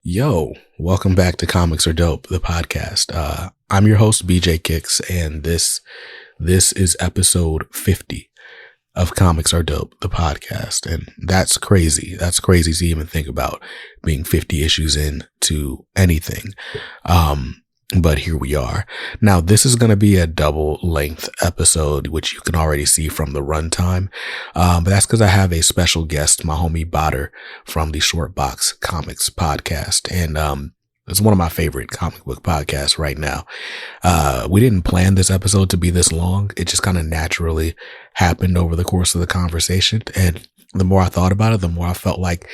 Yo, welcome back to Comics Are Dope, the podcast. I'm your host, BJ Kicks, and this is episode 50 of Comics Are Dope, the podcast. And that's crazy. That's crazy to even think about being 50 issues into anything. But here we are. Now, this is going to be a double length episode, which you can already see from the runtime. But that's because I have a special guest, my homie Bader from the Short Box Comics podcast. And, it's one of my favorite comic book podcasts right now. We didn't plan this episode to be this long. It just kind of naturally happened over the course of the conversation. And the more I thought about it, the more I felt like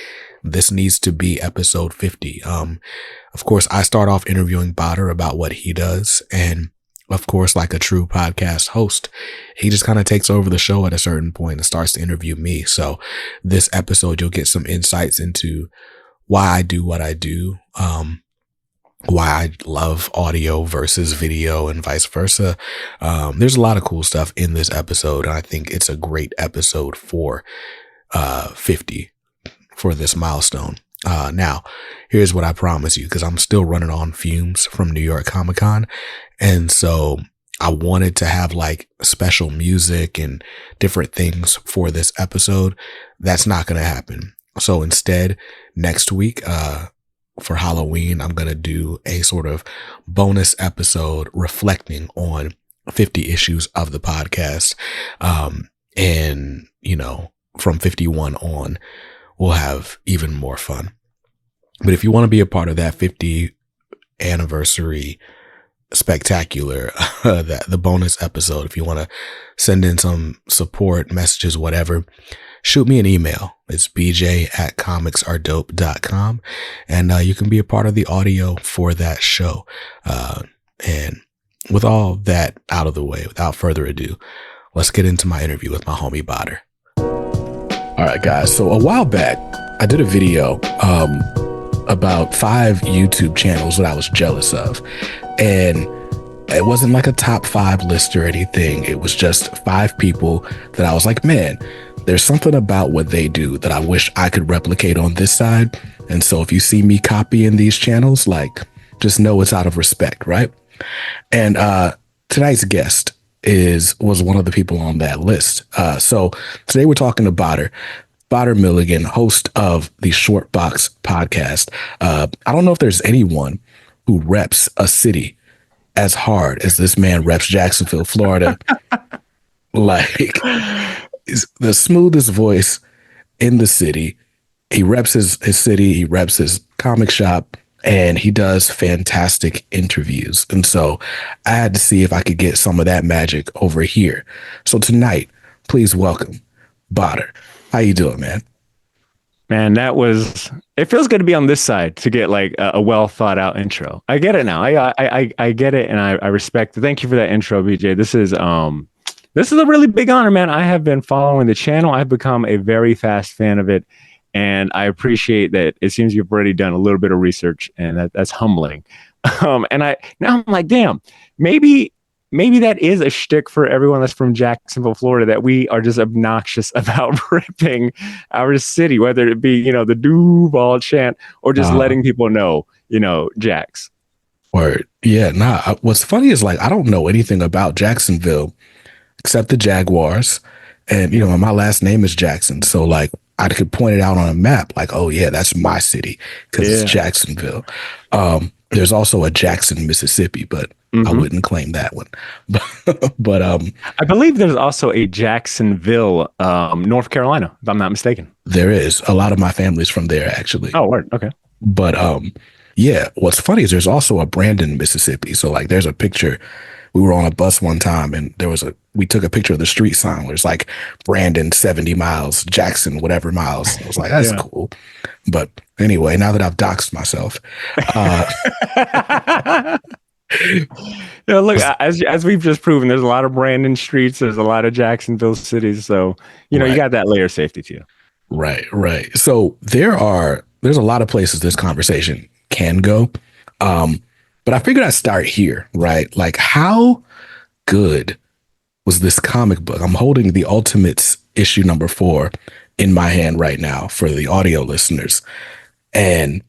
this needs to be episode 50. Of course, I start off interviewing Bader about what he does. And of course, like a true podcast host, he just kind of takes over the show at a certain point and starts to interview me. So this episode, you'll get some insights into why I do what I do, why I love audio versus video and vice versa. There's a lot of cool stuff in this episode. And I think it's a great episode for 50 for this milestone. Now, here's what I promise you, because I'm still running on fumes from New York Comic Con. And so I wanted to have like special music and different things for this episode. That's not going to happen. So instead, next week, for Halloween, I'm going to do a sort of bonus episode reflecting on 50 issues of the podcast. And, you know, from 51 on, we'll have even more fun. But if you want to be a part of that 50 anniversary spectacular, the bonus episode, if you want to send in some support messages, whatever, shoot me an email. It's bj@comicsaredope.com. And you can be a part of the audio for that show. And with all that out of the way, without further ado, let's get into my interview with my homie Bader. All right, guys. So a while back, I did a video about 5 YouTube channels that I was jealous of. And it wasn't like a top 5 list or anything. It was just 5 people that I was like, man, there's something about what they do that I wish I could replicate on this side. And so if you see me copying these channels, like, just know it's out of respect, right? And tonight's guest was one of the people on that list. So today we're talking to Bader Milligan, host of the Short Box podcast. I don't know if there's anyone who reps a city as hard as this man reps Jacksonville, Florida. Like, is the smoothest voice in the city. He reps his city, he reps his comic shop, and he does fantastic interviews. And so I had to see if I could get some of that magic over here. So tonight, please welcome Bader. How you doing, man? Man, it feels good to be on this side to get like a well thought out intro. I get it now. I get it, and I respect it. Thank you for that intro, BJ. This is a really big honor, man. I have been following the channel. I've become a very fast fan of it, and I appreciate that. It seems you've already done a little bit of research, and that's humbling. And I'm like, damn, maybe that is a shtick for everyone that's from Jacksonville, Florida, that we are just obnoxious about ripping our city, whether it be, the Duval chant or just letting people know, Jax. Word. Yeah. Nah. What's funny is, like, I don't know anything about Jacksonville except the Jaguars. And, my last name is Jackson. So, like, I could point it out on a map, like, oh, yeah, that's my city because it's Jacksonville. There's also a Jackson, Mississippi, but I wouldn't claim that one. But I believe there's also a Jacksonville, North Carolina, if I'm not mistaken. There is. A lot of my family's from there, actually. Oh, word. Okay. But yeah, what's funny is there's also a Brandon, Mississippi. So, like, there's a picture. We were on a bus one time and we took a picture of the street sign where it's like Brandon 70 miles, Jackson, whatever miles. I was like, that's cool. But anyway, now that I've doxed myself. Look, as we've just proven, there's a lot of Brandon streets. There's a lot of Jacksonville cities. So, you got that layer of safety to you. Right. So there's a lot of places this conversation can go. But I figured I'd start here, right? Like, how good was this comic book? I'm holding the Ultimates issue number 4 in my hand right now for the audio listeners. And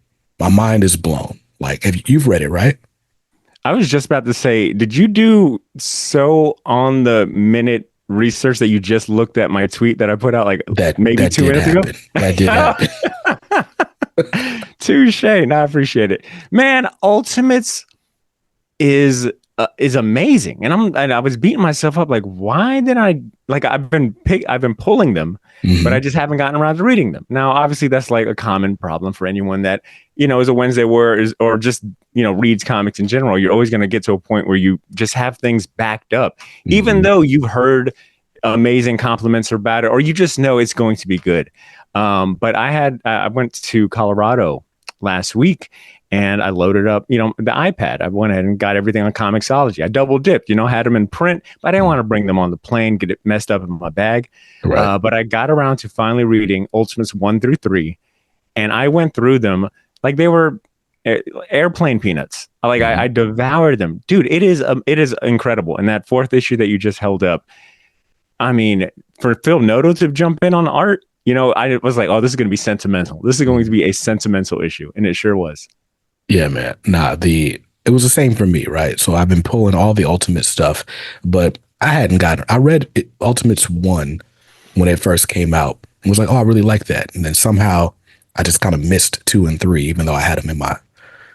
my mind is blown. Like, you've read it, right? I was just about to say, did you do so on the minute research that you just looked at my tweet that I put out like maybe That 2 did minutes happen. ago? That did happen. Touche. No, I appreciate it, man. Ultimates is amazing, and I was beating myself up like, why did I like? I've been pulling them, but I just haven't gotten around to reading them. Now, obviously, that's like a common problem for anyone that is a Wednesday or just reads comics in general. You're always going to get to a point where you just have things backed up, even though you've heard amazing compliments about it, or you just know it's going to be good. But I went to Colorado last week and I loaded up, the iPad. I went ahead and got everything on Comixology. I double dipped, had them in print, but I didn't want to bring them on the plane, get it messed up in my bag. Right. But I got around to finally reading Ultimates 1 through 3, and I went through them like they were airplane peanuts. I devoured them, dude. It is incredible. And that 4th issue that you just held up, I mean, for Phil Noto to jump in on art, I was like, oh, this is going to be sentimental. This is going to be a sentimental issue. And it sure was. Yeah, man. It was the same for me, right? So I've been pulling all the Ultimate stuff, but I read Ultimates 1 when it first came out and was like, oh, I really like that. And then somehow I just kind of missed 2 and 3, even though I had them in my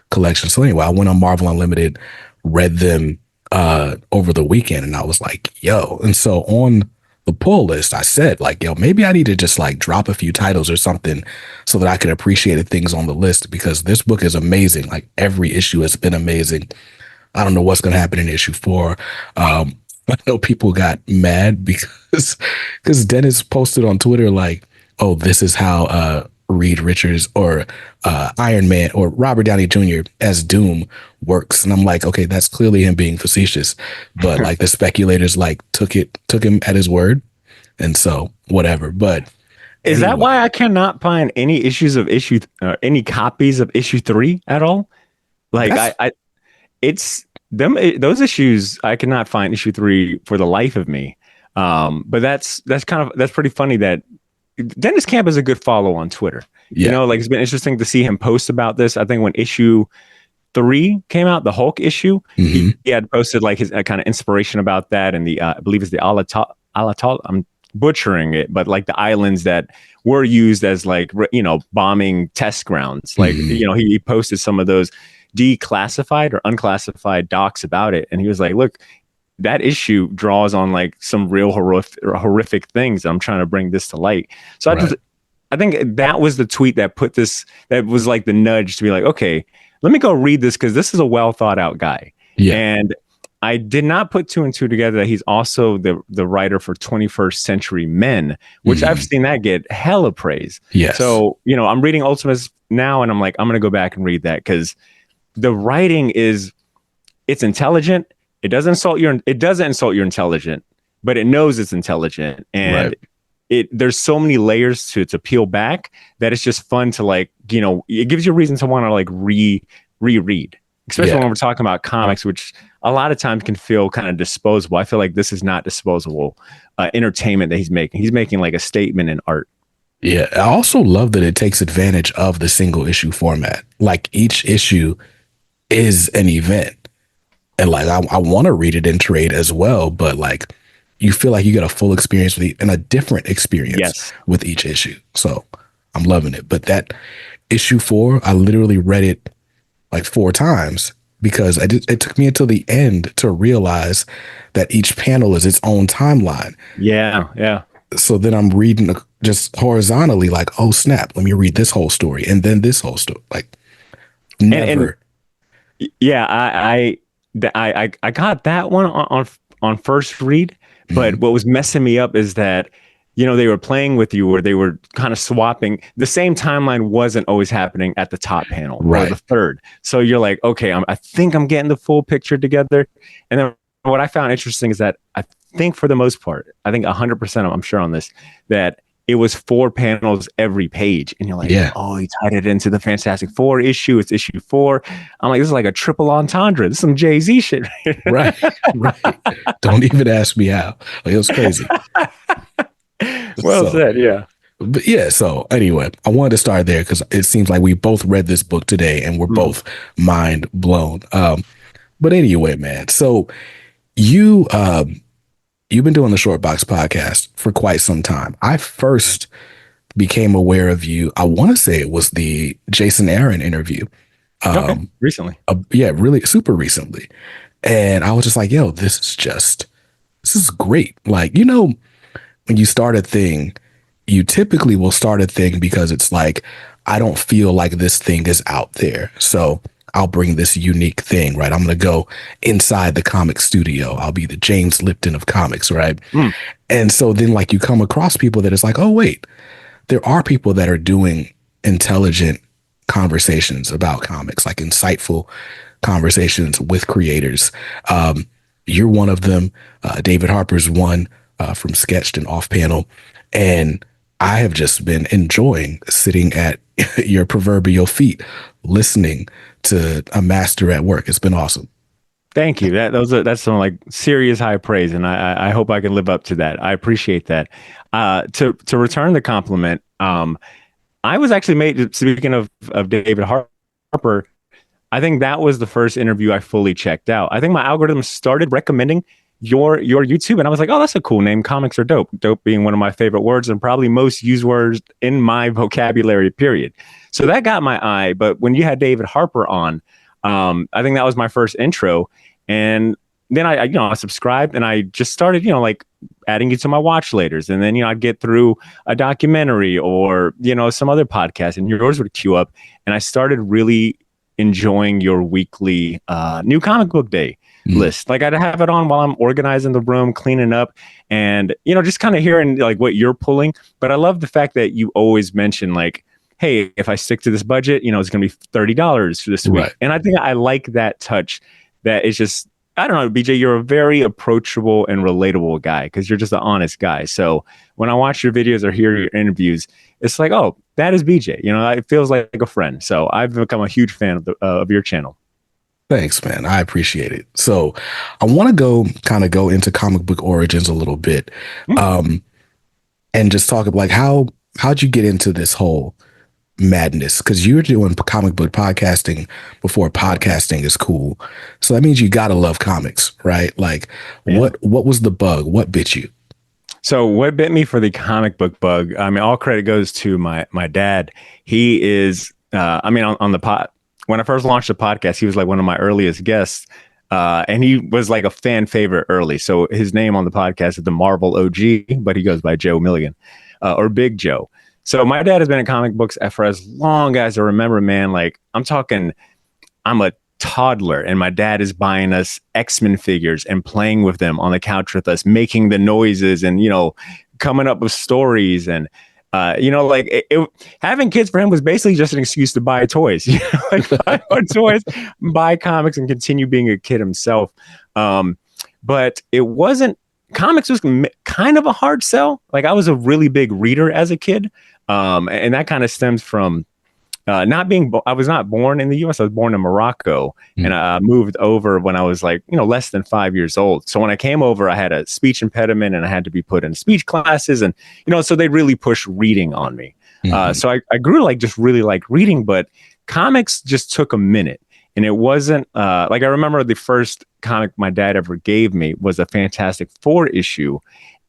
collection. So anyway, I went on Marvel Unlimited, read them over the weekend, and I was like, yo. And so on the pull list, I said, like, yo, maybe I need to just like drop a few titles or something so that I can appreciate the things on the list, because this book is amazing. Like, every issue has been amazing. I don't know what's going to happen in issue 4. I know people got mad because Dennis posted on Twitter like, oh, this is how Reed Richards or Iron Man or Robert Downey Jr. as Doom works. And I'm like, okay, that's clearly him being facetious, but like the speculators like took him at his word. And so whatever. But is that why I cannot find any issues of any copies of issue 3 at all? Like it's them, those issues. I cannot find issue 3 for the life of me. But that's pretty funny that Dennis Camp is a good follow on Twitter. Yeah. Like, it's been interesting to see him post about this. I think when issue 3 came out, the Hulk issue, he had posted like his kind of inspiration about that. And the, I believe it's the Alatal, I'm butchering it, but like the islands that were used as like, bombing test grounds. Like, he posted some of those declassified or unclassified docs about it. And he was like, look, that issue draws on like some real horrific things. I'm trying to bring this to light. So I think that was the tweet that that was like the nudge to be like, okay, let me go read this, because this is a well thought out guy. Yeah. And I did not put 2 and 2 together that he's also the writer for 21st Century Men, which I've seen that get hella praise. Yes. So, I'm reading Ultimates now and I'm like, I'm going to go back and read that, because the writing it's intelligent. It doesn't insult your intelligence, but it knows it's intelligent. And there's so many layers to peel back that it's just fun to like, it gives you a reason to want to like reread, especially when we're talking about comics, which a lot of times can feel kind of disposable. I feel like this is not disposable entertainment that he's making. He's making like a statement in art. Yeah. I also love that it takes advantage of the single issue format. Like, each issue is an event. And like, I want to read it in trade as well, but like, you feel like you get a full experience and a different experience with each issue. So I'm loving it. But that issue 4, I literally read it like 4 times, because it took me until the end to realize that each panel is its own timeline. Yeah. Yeah. So then I'm reading just horizontally, like, oh snap, let me read this whole story and then this whole story. Like, never. Yeah. I got that one on first read, but what was messing me up is that, they were playing with you, or they were kind of swapping. The same timeline wasn't always happening at the top panel or the third. So you're like, okay, I think I'm getting the full picture together. And then what I found interesting is that I think for the most part, I think 100%, I'm sure on this, that it was 4 panels every page. And you're like, oh, he tied it into the Fantastic Four issue. It's issue 4. I'm like, this is like a triple entendre. This is some Jay-Z shit. Right. Don't even ask me how. Like, it was crazy. Well said. Yeah. But yeah, so anyway, I wanted to start there because it seems like we both read this book today and we're both mind blown. But anyway, man, so you you've been doing the Short Box podcast for quite some time. I first became aware of you, I want to say it was the Jason Aaron interview. Recently. Yeah, really super recently. And I was just like, yo, this is great. Like, you know, when you start a thing, you typically will start a thing because it's like, I don't feel like this thing is out there. So I'll bring this unique thing, right? I'm going to go inside the comic studio. I'll be the James Lipton of comics, right? And so then like you come across people that it's like, oh, wait, there are people that are doing intelligent conversations about comics, like insightful conversations with creators. You're one of them. David Harper's one from Sketched and Off Panel. And I have just been enjoying sitting at your proverbial feet, listening to a master at work. It's been awesome. Thank you. That's some like serious high praise, and I hope I can live up to that. I appreciate that. To return the compliment, I was actually made. Speaking of David Harper, I think that was the first interview I fully checked out. I think my algorithm started recommending your YouTube, and I was like, oh, that's a cool name. Comics are dope. Dope being one of my favorite words and probably most used words in my vocabulary, period. So that got my eye. But when you had David Harper on, I think that was my first intro. And then I subscribed and I just started, like adding you to my watch laters. And then, I'd get through a documentary or, some other podcast and yours would queue up. And I started really enjoying your weekly new comic book day list. Like I'd have it on while I'm organizing the room, cleaning up and, just kind of hearing like what you're pulling. But I love the fact that you always mention like, hey, if I stick to this budget, it's going to be $30 for this week. Right. And I think I like that touch that is just, I don't know, BJ, you're a very approachable and relatable guy because you're just an honest guy. So when I watch your videos or hear your interviews, it's like, oh, that is BJ. It feels like a friend. So I've become a huge fan of your channel. Thanks, man. I appreciate it. So I want to go into comic book origins a little bit and just talk about like how'd you get into this whole madness? Because you're doing comic book podcasting before podcasting is cool. So that means you got to love comics, right? Like what was the bug? What bit you? So what bit me for the comic book bug? I mean, all credit goes to my dad. He is, on the pod. When I first launched the podcast, he was like one of my earliest guests. And he was like a fan favorite early. So his name on the podcast is the Marvel OG, but he goes by Joe Milligan or Big Joe. So my dad has been in comic books for as long as I remember, man. Like I'm a toddler and my dad is buying us X-Men figures and playing with them on the couch with us, making the noises and, coming up with stories. And, having kids for him was basically just an excuse to buy toys, buy more toys, buy comics and continue being a kid himself. But it wasn't, comics was kind of a hard sell. Like I was a really big reader as a kid. And that kind of stems from I was not born in the US. I was born in Morocco and I moved over when I was like, less than 5 years old. So when I came over, I had a speech impediment and I had to be put in speech classes. And, so they really pushed reading on me. So I grew just really like reading, but comics just took a minute. And it wasn't like I remember the first comic my dad ever gave me was a Fantastic Four issue.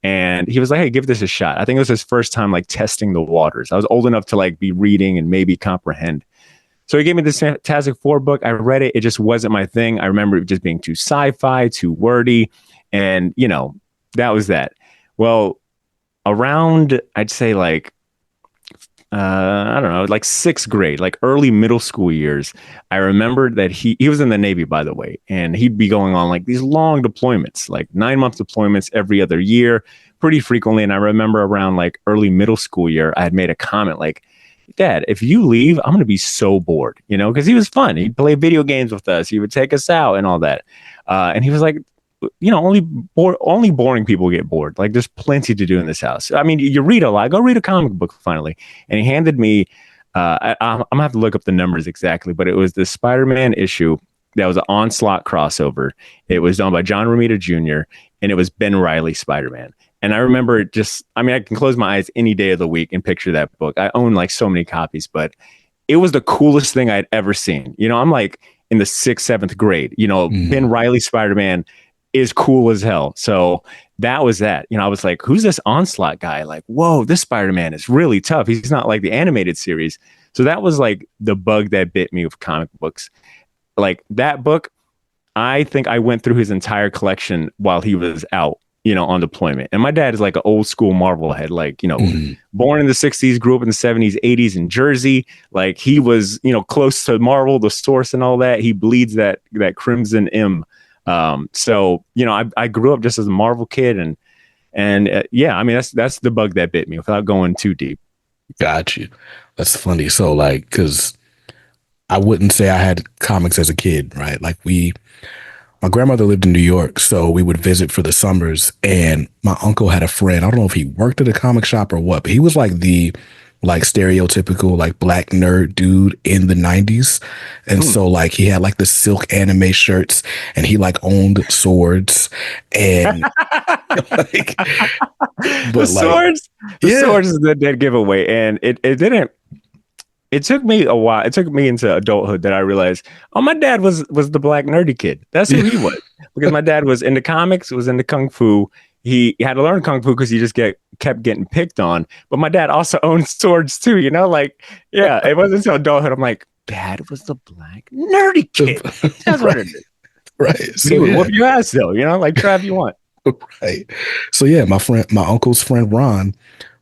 And he was like, hey, give this a shot. I think it was his first time like testing the waters. I was old enough to like be reading and maybe comprehend. So he gave me this Fantastic Four book. I read it. It just wasn't my thing. I remember it just being too sci-fi, too wordy. And, that was that. Well, around, I'd say like, I don't know, like sixth grade, like early middle school years. I remembered that he was in the Navy, by the way, and he'd be going on like these long deployments, like 9-month deployments every other year, pretty frequently. And I remember around like early middle school year, I had made a comment like, Dad, if you leave, I'm going to be so bored, because he was fun. He'd play video games with us. He would take us out and all that. And he was like, only boring people get bored. Like there's plenty to do in this house. I mean, you read a lot. Go read a comic book finally. And he handed me, I'm gonna have to look up the numbers exactly, but it was the Spider-Man issue that was an Onslaught crossover. It was done by John Romita Jr. and it was Ben Reilly Spider-Man. And I remember I can close my eyes any day of the week and picture that book. I own like so many copies, but it was the coolest thing I'd ever seen. I'm like in the 6th, 7th grade, Ben Reilly Spider-Man is cool as hell. So that was that. I was like, who's this Onslaught guy? Like, whoa, this Spider-Man is really tough. He's not like the animated series. So that was like the bug that bit me with comic books. Like that book, I think I went through his entire collection while he was out, on deployment. And my dad is like an old school Marvel head, like, born in the 60s, grew up in the 70s, 80s in Jersey. Like he was, close to Marvel, the source and all that. He bleeds that Crimson M. So, I grew up just as a Marvel kid and yeah, I mean, that's the bug that bit me without going too deep. Got you. That's funny. So like, cause I wouldn't say I had comics as a kid, right? Like my grandmother lived in New York, so we would visit for the summers, and my uncle had a friend. I don't know if he worked at a comic shop or what, but he was like the stereotypical like black nerd dude in the 90s. And so like he had like the silk anime shirts and he like owned swords and like the swords is the dead giveaway. And it took me a while. It took me into adulthood that I realized, oh, my dad was the black nerdy kid. That's who he was. Because my dad was into comics, was into Kung Fu. He had to learn Kung Fu because he just kept getting picked on. But my dad also owned swords too, like, yeah, it wasn't until adulthood. I'm like, Dad was the black nerdy kid. That's what it is. Right. So he would whoop your ass though, like try if you want. Right. So yeah, my uncle's friend Ron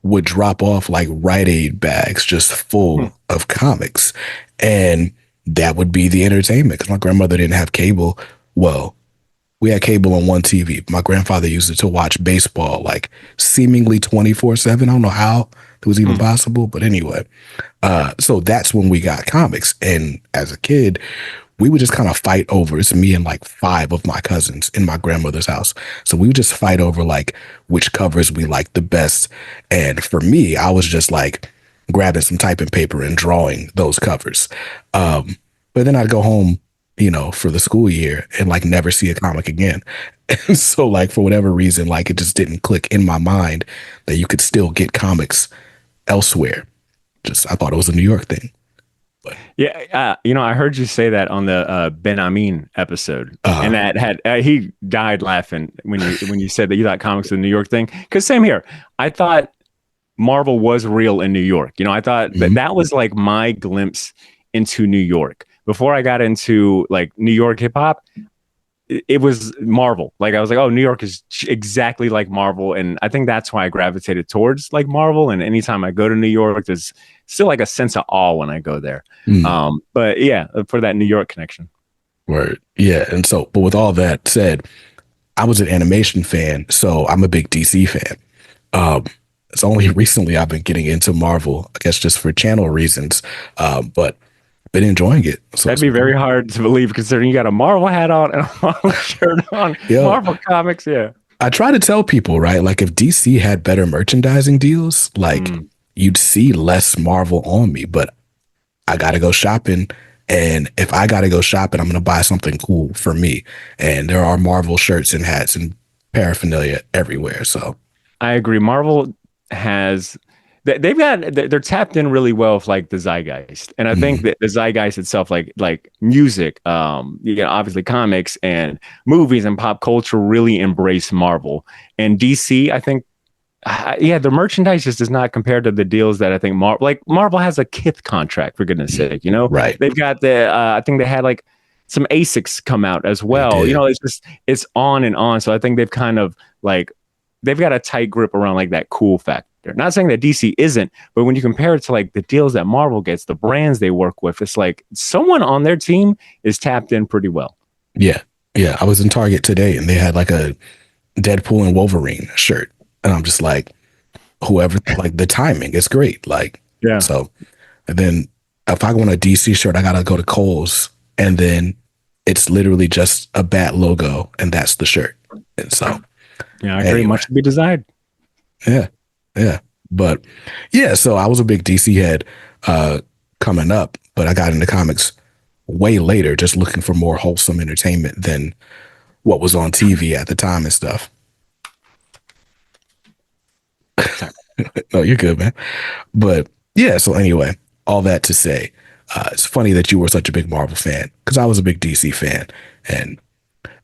would drop off like Rite Aid bags just full of comics. And that would be the entertainment because my grandmother didn't have cable. Well, we had cable on one TV. My grandfather used it to watch baseball like seemingly 24/7. I don't know how it was even possible, but anyway. So that's when we got comics. And as a kid, we would just kind of fight over. It's me and like 5 of my cousins in my grandmother's house. So we would just fight over like which covers we liked the best. And for me, I was just like grabbing some typing paper and drawing those covers. But then I'd go home, for the school year and like never see a comic again. And so like for whatever reason, like it just didn't click in my mind that you could still get comics elsewhere. I thought it was a New York thing. Yeah, I heard you say that on the Ben Amin episode, and that had he died laughing when you said that you thought comics was a New York thing. Because same here, I thought Marvel was real in New York. I thought that was like my glimpse into New York before I got into like New York hip hop. It was Marvel. Like I was like, oh, New York is exactly like Marvel, and I think that's why I gravitated towards like Marvel. And anytime I go to New York, there's still like a sense of awe when I go there. But yeah, for that New York connection. Word. Yeah. And so, but with all that said, I was an animation fan, so I'm a big DC fan. It's only recently I've been getting into Marvel, I guess just for channel reasons. But been enjoying it. So that'd be very hard to believe considering you got a Marvel hat on and a Marvel shirt on. Marvel comics, yeah. I try to tell people, right? Like if DC had better merchandising deals, like you'd see less Marvel on me, but I got to go shopping. And if I got to go shopping, I'm going to buy something cool for me. And there are Marvel shirts and hats and paraphernalia everywhere. So I agree. Marvel has, they're tapped in really well with like the zeitgeist. And I think that the zeitgeist itself, like music, obviously comics and movies and pop culture really embrace Marvel. And DC, I think, the merchandise just does not compare to the deals that I think Marvel has a Kith contract, for goodness sake, Right. They've got I think they had like some ASICs come out as well. It's on and on. So I think they've kind of like, they've got a tight grip around like that cool factor. Not saying that DC isn't, but when you compare it to like the deals that Marvel gets, the brands they work with, it's like someone on their team is tapped in pretty well. Yeah. Yeah. I was in Target today and they had like a Deadpool and Wolverine shirt. And I'm just like, whoever, like the timing is great. Like, yeah. So, and then if I want a DC shirt, I got to go to Kohl's and then it's literally just a bat logo and that's the shirt. And so, yeah, I agree. Much to be desired. Yeah. Yeah. But yeah, so I was a big DC head coming up, but I got into comics way later, just looking for more wholesome entertainment than what was on TV at the time and stuff. No, you're good, man. But yeah, so anyway, all that to say, it's funny that you were such a big Marvel fan because I was a big DC fan. And,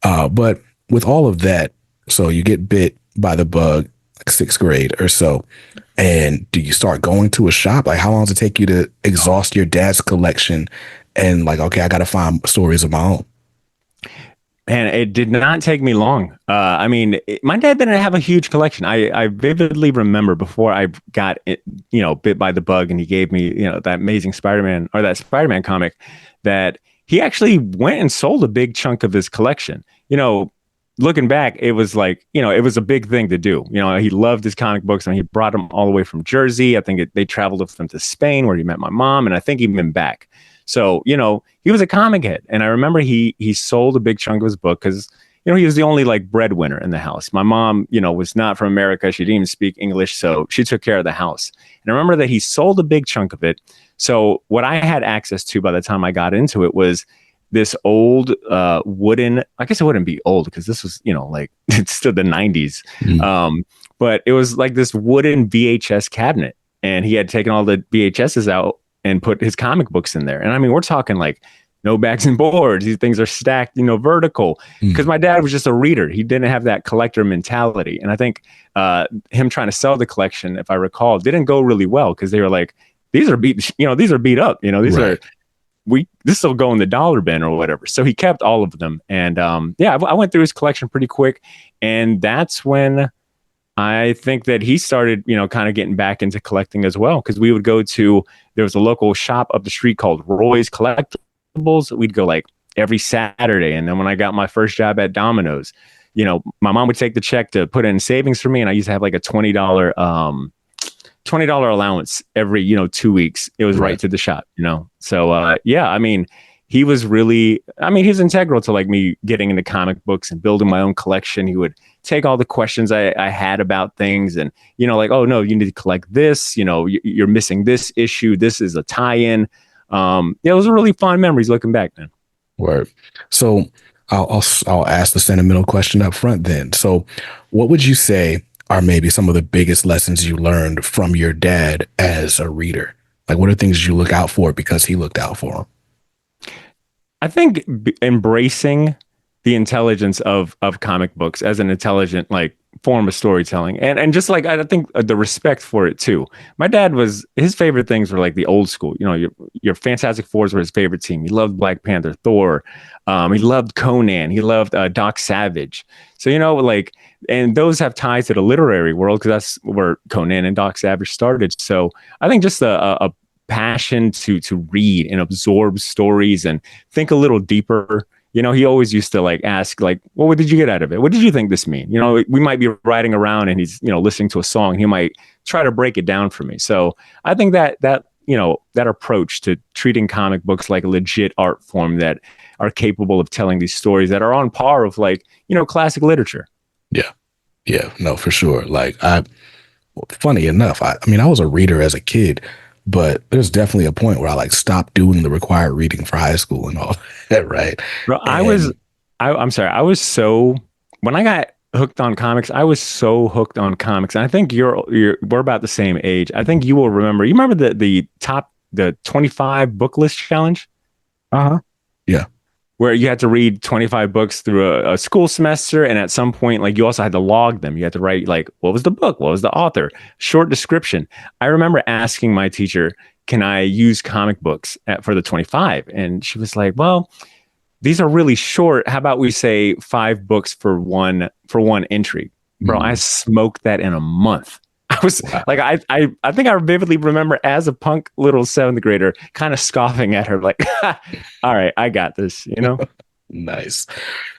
but with all of that, so you get bit by the bug, like sixth grade or so. And do you start going to a shop? Like, how long does it take you to exhaust your dad's collection? And like, okay, I got to find stories of my own. And it did not take me long. I mean, my dad didn't have a huge collection. I vividly remember before I got it, bit by the bug, and he gave me, that amazing Spider-Man or that Spider-Man comic, that he actually went and sold a big chunk of his collection. Looking back, it was like, it was a big thing to do. He loved his comic books, and he brought them all the way from Jersey. I think they traveled with them to Spain, where he met my mom, and I think even back. So, he was a comic head. And I remember he sold a big chunk of his book because, he was the only like breadwinner in the house. My mom, was not from America. She didn't even speak English. So she took care of the house. And I remember that he sold a big chunk of it. So what I had access to by the time I got into it was this old wooden, I guess it wouldn't be old because this was, like it's still the 90s. But it was like this wooden VHS cabinet. And he had taken all the VHSs out and put his comic books in there. And I mean, we're talking like no bags and boards. These things are stacked, vertical. Because my dad was just a reader. He didn't have that collector mentality. And I think him trying to sell the collection, if I recall, didn't go really well because they were like, these are beat, these are beat up. These are this will go in the dollar bin or whatever. So he kept all of them. And I went through his collection pretty quick. And that's when I think that he started, kind of getting back into collecting as well. Because we would go there was a local shop up the street called Roy's Collectibles. We'd go like every Saturday. And then when I got my first job at Domino's, my mom would take the check to put in savings for me. And I used to have like a $20 allowance every, 2 weeks. It was right to the shop, So, I mean, he was he's integral to like me getting into comic books and building my own collection. He would take all the questions I had about things and, like, oh no, you need to collect this, you're missing this issue. This is a tie-in. Those are really fun memories looking back, man. Word. So I'll ask the sentimental question up front then. So what would you say are maybe some of the biggest lessons you learned from your dad as a reader? Like, what are things you look out for because he looked out for them? I think embracing the intelligence of comic books as an intelligent like form of storytelling, and just like I think the respect for it too. My dad his favorite things were like the old school. Your Fantastic Fours were his favorite team. He loved Black Panther, Thor. He loved Conan. He loved Doc Savage. So and those have ties to the literary world because that's where Conan and Doc Savage started. So I think just a passion to read and absorb stories and think a little deeper. He always used to like ask like, well, what did you get out of it? What did you think this mean? We might be riding around and he's, listening to a song and he might try to break it down for me. So I think that approach to treating comic books like a legit art form that are capable of telling these stories that are on par with like, classic literature. Yeah. Yeah, no, for sure. Like funny enough, I mean, I was a reader as a kid, but there's definitely a point where I like stopped doing the required reading for high school and all that, right? Bro, I'm sorry. When I got hooked on comics, I was so hooked on comics. And I think we're about the same age. I think you will remember. You remember the 25 book list challenge? Uh-huh. Yeah. Where you had to read 25 books through a school semester. And at some point, like you also had to log them. You had to write like, what was the book? What was the author? Short description. I remember asking my teacher, can I use comic books for the 25? And she was like, well, these are really short. How about we say 5 books for one entry? Bro, I smoked that in a month. I was like, I think I vividly remember as a punk little 7th grader kind of scoffing at her like, all right, I got this, Nice.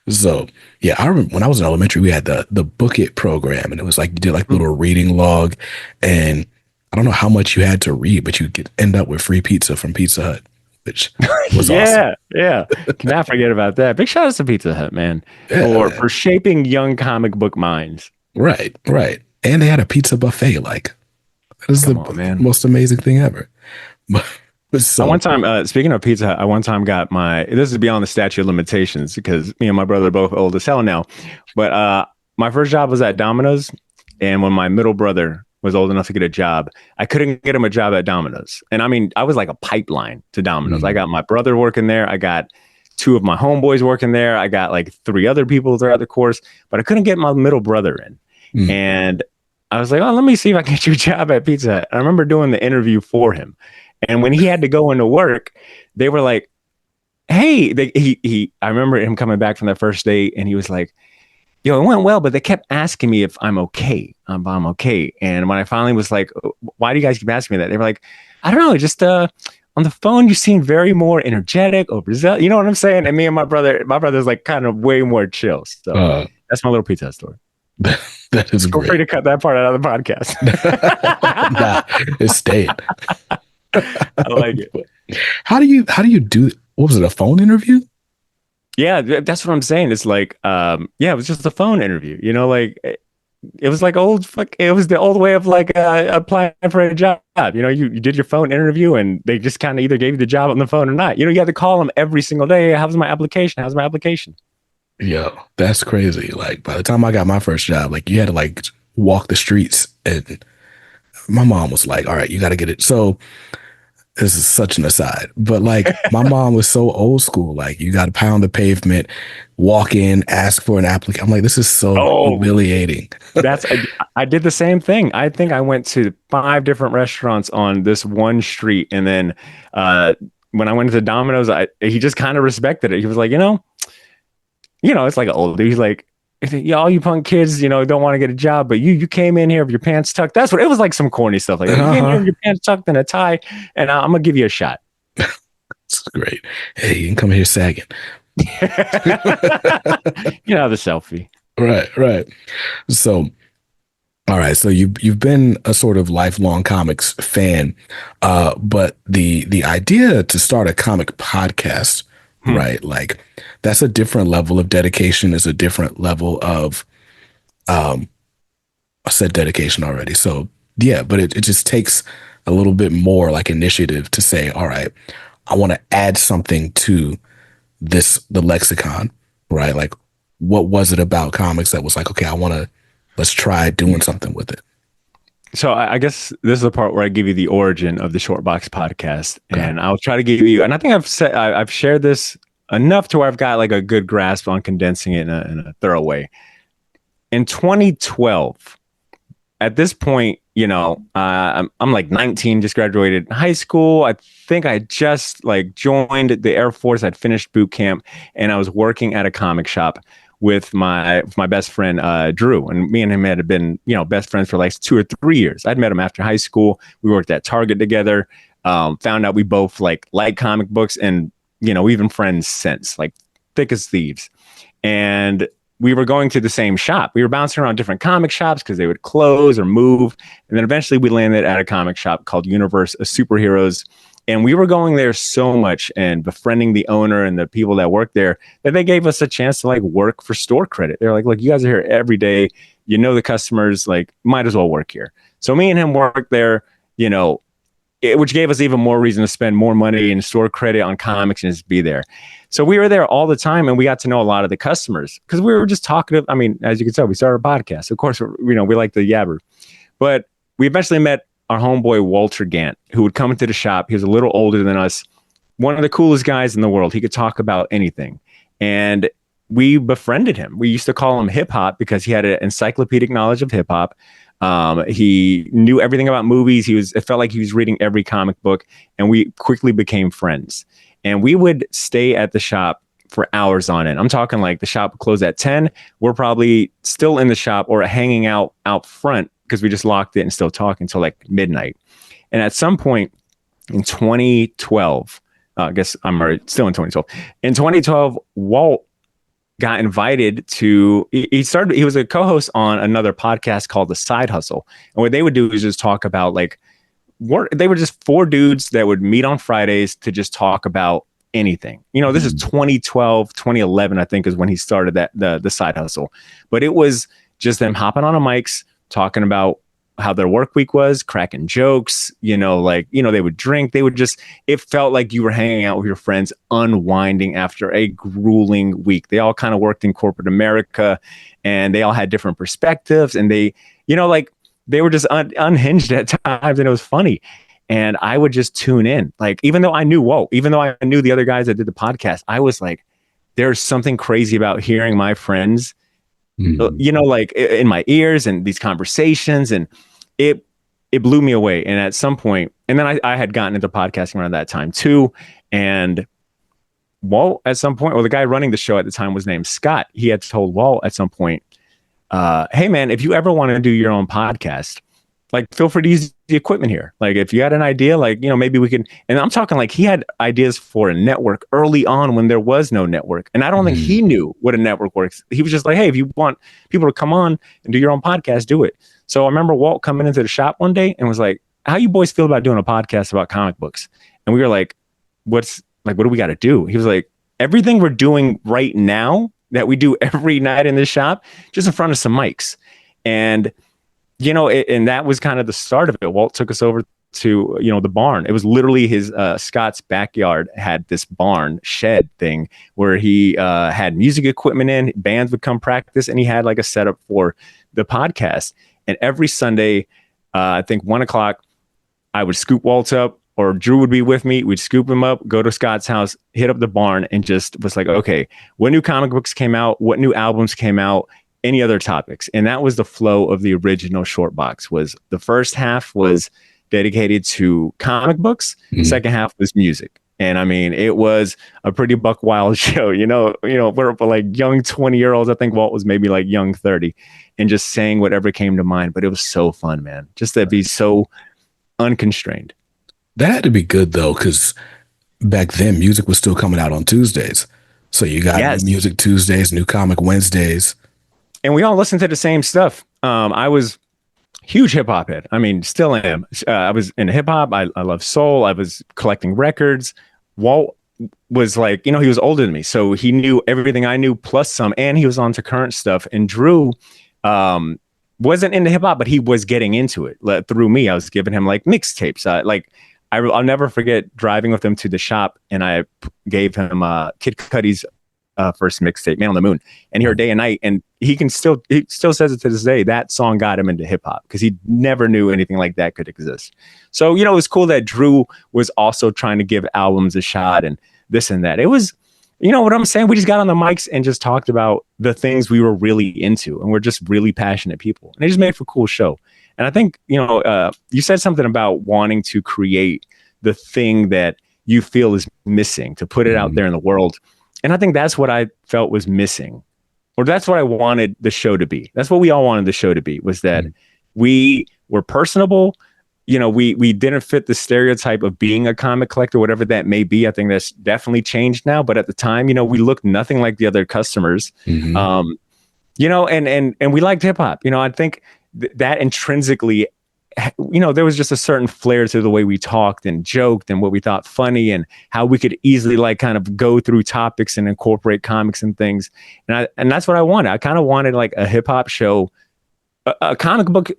So yeah, I remember when I was in elementary, we had the Book It program, and it was like you did like a little reading log, and I don't know how much you had to read, but you could end up with free pizza from Pizza Hut, which was awesome. Yeah. Cannot forget about that. Big shout out to Pizza Hut, man, for shaping young comic book minds. Right. And they had a pizza buffet. Like, that is most amazing thing ever. So, one time, speaking of Pizza Hut, I one time got this is beyond the statute of limitations because me and my brother are both old as hell now. But my first job was at Domino's. And when my middle brother was old enough to get a job. I couldn't get him a job at Domino's. And I mean, I was like a pipeline to Domino's. I got my brother working there. I got 2 of my homeboys working there. I got like 3 other people throughout the course, but I couldn't get my middle brother in. And I was like, oh, let me see if I can get you a job at Pizza Hut. I remember doing the interview for him. And when he had to go into work, they were like, hey, I remember him coming back from that first date, and he was like, yo, it went well, but they kept asking me if I'm okay. I'm okay. And when I finally was like, why do you guys keep asking me that? They were like, I don't know, just on the phone, you seem very more energetic, overzealous. You know what I'm saying? And me and my brother's like kind of way more chill. So that's my little Pizza Hut story. That is great. Feel free to cut that part out of the podcast. Nah, it's staying. I like it. How do you do? What was it? A phone interview? Yeah, that's what I'm saying. It's like, it was just a phone interview. You know, like it was like it was the old way of like applying for a job. You know, you did your phone interview, and they just kind of either gave you the job on the phone or not. You know, you had to call them every single day. How's my application? How's my application? Yo, that's crazy. Like by the time I got my first job, like you had to like walk the streets, and my mom was like, all right, you got to get it. So this is such an aside, but like my mom was so old school. Like you got to pound the pavement, walk in, ask for an application. I'm like, this is so humiliating. I did the same thing. I think I went to 5 different restaurants on this one street. And then when I went to Domino's, he just kind of respected it. He was like, you know, it's like an old dude. He's like, all you punk kids, don't want to get a job, but you came in here with your pants tucked. That's what it was, like some corny stuff like that. You came in here with your pants tucked and a tie, and I'm gonna give you a shot. That's great. Hey, you can come here sagging. The selfie. Right. So, all right. So you've been a sort of lifelong comics fan, but the idea to start a comic podcast. Right. Like that's a different level of dedication, is a different level of, I said dedication already. So yeah, but it just takes a little bit more like initiative to say, all right, I want to add something to the lexicon, right? Like what was it about comics that was like, okay, let's try doing something with it. So I guess this is the part where I give you the origin of the Short Box podcast, and I'll try to give you. And I think I've shared this enough to where I've got like a good grasp on condensing it in a thorough way. In 2012, at this point, I'm like 19, just graduated high school. I think I just like joined the Air Force. I'd finished boot camp, and I was working at a comic shop with my best friend, Drew, and me and him had been, best friends for like 2 or 3 years. I'd met him after high school. We worked at Target together, found out we both like comic books, and, we've been friends since, like thick as thieves. And we were going to the same shop. We were bouncing around different comic shops because they would close or move. And then eventually we landed at a comic shop called Universe of Superheroes. And we were going there so much and befriending the owner and the people that work there that they gave us a chance to like work for store credit. They're like, look, you guys are here every day. The customers, like, might as well work here. So me and him worked there, which gave us even more reason to spend more money in store credit on comics and just be there. So we were there all the time, and we got to know a lot of the customers because we were just talkative. I mean, as you can tell, we started a podcast. Of course, we like the yabber. But we eventually met our homeboy Walter Gant, who would come into the shop. He was a little older than us, one of the coolest guys in the world. He could talk about anything. And we befriended him. We used to call him hip hop because he had an encyclopedic knowledge of hip hop. He knew everything about movies. It felt like he was reading every comic book, and we quickly became friends. And we would stay at the shop for hours on end. I'm talking like the shop would close at 10. We're probably still in the shop or hanging out front because we just locked it and still talking until like midnight. And at some point in 2012, I guess I'm still in 2012. In 2012, Walt got invited to, he was a co-host on another podcast called The Side Hustle. And what they would do is just talk about like, they were just 4 dudes that would meet on Fridays to just talk about anything. This is 2012, 2011, I think is when he started the Side Hustle. But it was just them hopping on a mics, talking about how their work week was, cracking jokes, they would drink. It felt like you were hanging out with your friends, unwinding after a grueling week. They all kind of worked in corporate America, and they all had different perspectives, and they, they were just unhinged at times, and it was funny. And I would just tune in. Like, even though I knew Walt, even though I knew the other guys that did the podcast, I was like, there's something crazy about hearing my friends, you know, like in my ears and these conversations. And it blew me away. And at some point, and then I had gotten into podcasting around that time too. And Walt at some point, or the guy running the show at the time was named Scott. He had told Walt at some point, hey man, if you ever want to do your own podcast, like, feel free to use the equipment here. Like, if you had an idea, like, you know, maybe we can. And I'm talking like he had ideas for a network early on when there was no network. And I don't think he knew what a network works. He was just like, hey, if you want people to come on and do your own podcast, do it. So I remember Walt coming into the shop one day and was like, how you boys feel about doing a podcast about comic books? And we were like, what do we got to do? He was like, everything we're doing right now that we do every night in this shop, just in front of some mics. And you know, and that was kind of the start of it. Walt took us over to, you know, the barn. It was literally his Scott's backyard had this barn shed thing where he had music equipment in, bands would come practice, and he had like a setup for the podcast. And every Sunday, I think 1:00, I would scoop Walt up, or Drew would be with me. We'd scoop him up, go to Scott's house, hit up the barn, and just was like, okay, what new comic books came out? What new albums came out? Any other topics? And that was the flow of the original Short Box. Was the first half was dedicated to comic books, second half was music. And I mean, it was a pretty buck wild show. You know, we're like young 20-year-olds. I think Walt was maybe like young 30, and just saying whatever came to mind. But it was so fun, man. Just to be so unconstrained. That had to be good though, because back then music was still coming out on Tuesdays. So you got new music Tuesdays, new comic Wednesdays. And we all listened to the same stuff. I was huge hip hop head. I mean, still am. I was in hip hop. I love soul. I was collecting records. Walt was like, you know, he was older than me, so he knew everything I knew plus some, and he was on to current stuff. And Drew wasn't into hip hop, but he was getting into it through me. I was giving him like mixtapes. I'll never forget driving with him to the shop, and I gave him Kid Cudi's first mixtape, Man on the Moon, and Here Day and Night. And he still says it to this day. That song got him into hip hop because he never knew anything like that could exist. So, you know, it was cool that Drew was also trying to give albums a shot and this and that. It was, you know what I'm saying? We just got on the mics and just talked about the things we were really into, and we're just really passionate people, and it just made for a cool show. And I think, you know, you said something about wanting to create the thing that you feel is missing, to put it out there in the world. And I think that's what I felt was missing, or that's what I wanted the show to be. That's what we all wanted the show to be, was that we were personable. You know, we didn't fit the stereotype of being a comic collector, whatever that may be. I think that's definitely changed now. But at the time, you know, we looked nothing like the other customers, you know, and we liked hip hop. You know, I think that intrinsically, you know, there was just a certain flair to the way we talked and joked and what we thought funny, and how we could easily like kind of go through topics and incorporate comics and things. And that's what I wanted. I kind of wanted like a hip hop show, a comic book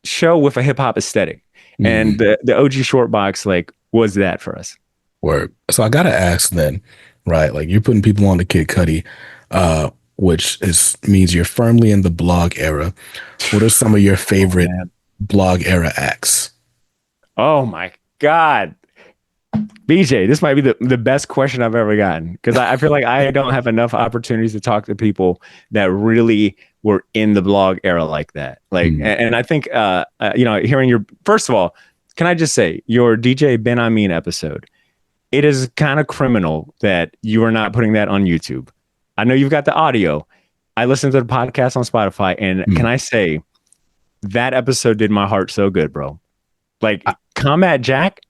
show with a hip hop aesthetic. And the OG Short Box like was that for us. Word. So I gotta ask then, right? Like, you're putting people on the Kid Cudi, which means you're firmly in the blog era. What are some of your favorite blog era acts? Oh my God. BJ, this might be the best question I've ever gotten, because I feel like I don't have enough opportunities to talk to people that really were in the blog era like that. Like, and I think, you know, hearing first of all, can I just say your DJ Ben Amin episode, it is kind of criminal that you are not putting that on YouTube. I know you've got the audio. I listened to the podcast on Spotify, and can I say that episode did my heart so good, bro. Like, Combat Jack,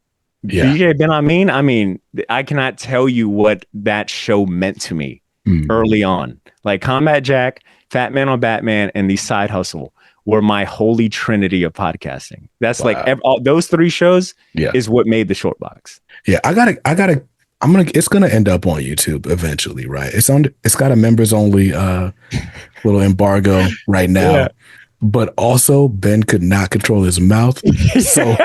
DJ Ben Amin, I mean, I cannot tell you what that show meant to me early on. Like, Combat Jack, Fat Man on Batman, and the Side Hustle were my holy trinity of podcasting. That's like all those three shows is what made the Short Box. Yeah, it's gonna end up on YouTube eventually, right? It's got a members only little embargo right now, but also Ben could not control his mouth, so.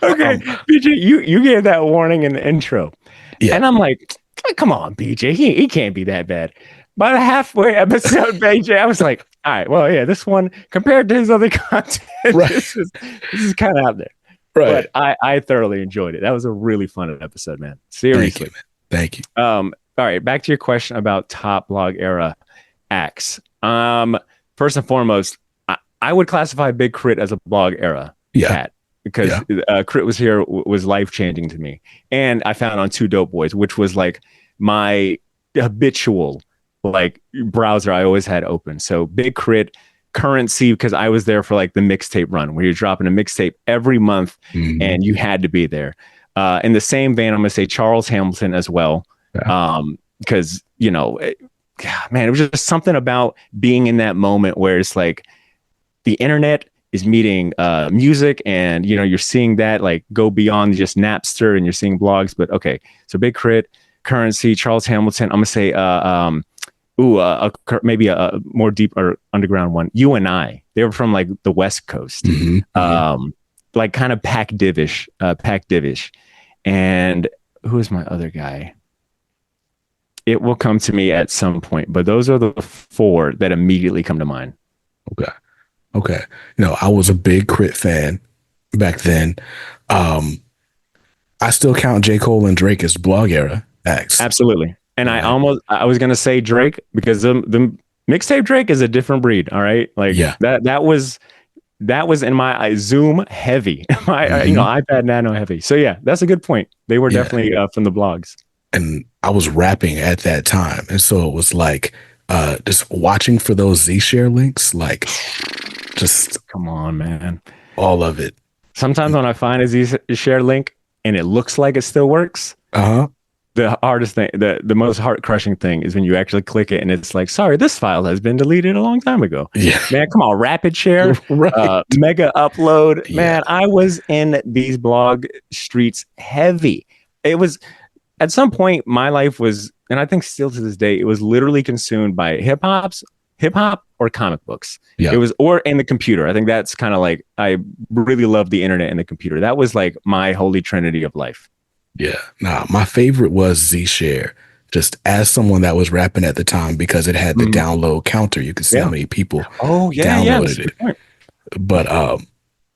Okay, BJ, you gave that warning in the intro, and I'm like, come on, BJ, he can't be that bad. By the halfway episode, BJ, I was like, All right. Well, yeah, this one compared to his other content, Right. this is kind of out there. Right. But I thoroughly enjoyed it. That was a really fun episode, man. Thank Seriously. you, man. Thank you. All right, back to your question about top blog era acts. First and foremost, I would classify Big Crit as a blog era cat because Crit was here was life changing to me, and I found on Two Dope Boys, which was like my habitual like browser I always had open. So Big Crit, Currency, because I was there for like the mixtape run where you're dropping a mixtape every month, and you had to be there. In the same vein, I'm gonna say Charles Hamilton as well, because you know, man, it was just something about being in that moment where it's like the internet is meeting music, and you know, you're seeing that like go beyond just Napster, and you're seeing blogs. But okay, so Big Crit, Currency, Charles Hamilton. I'm gonna say maybe a more deep or underground one. You and I. They were from like the West Coast, like kind of Pac Divish. And who is my other guy? It will come to me at some point, but those are the four that immediately come to mind. Okay. You know, I was a big Crit fan back then. I still count J. Cole and Drake as blog era acts. Absolutely. And I was gonna say Drake because the mixtape Drake is a different breed. All right, like that was in my Zoom heavy, my iPad Nano heavy. So yeah, that's a good point. They were definitely from the blogs. And I was rapping at that time, and so it was like just watching for those Z-Share links, like just come on, man, all of it. Sometimes when I find a Z-Share link and it looks like it still works, the hardest thing, the most heart-crushing thing is when you actually click it and it's like, sorry, this file has been deleted a long time ago. Yeah. Man, come on, Rapid Share, Mega Upload. Yeah. Man, I was in these blog streets heavy. It was, at some point, my life was, and I think still to this day, it was literally consumed by hip-hop or comic books. Yeah. It was, or in the computer. I think that's kind of like, I really love the internet and the computer. That was like my holy trinity of life. Yeah. Nah, my favorite was Z-Share, just as someone that was rapping at the time, because it had the download counter. You could see how many people downloaded it. But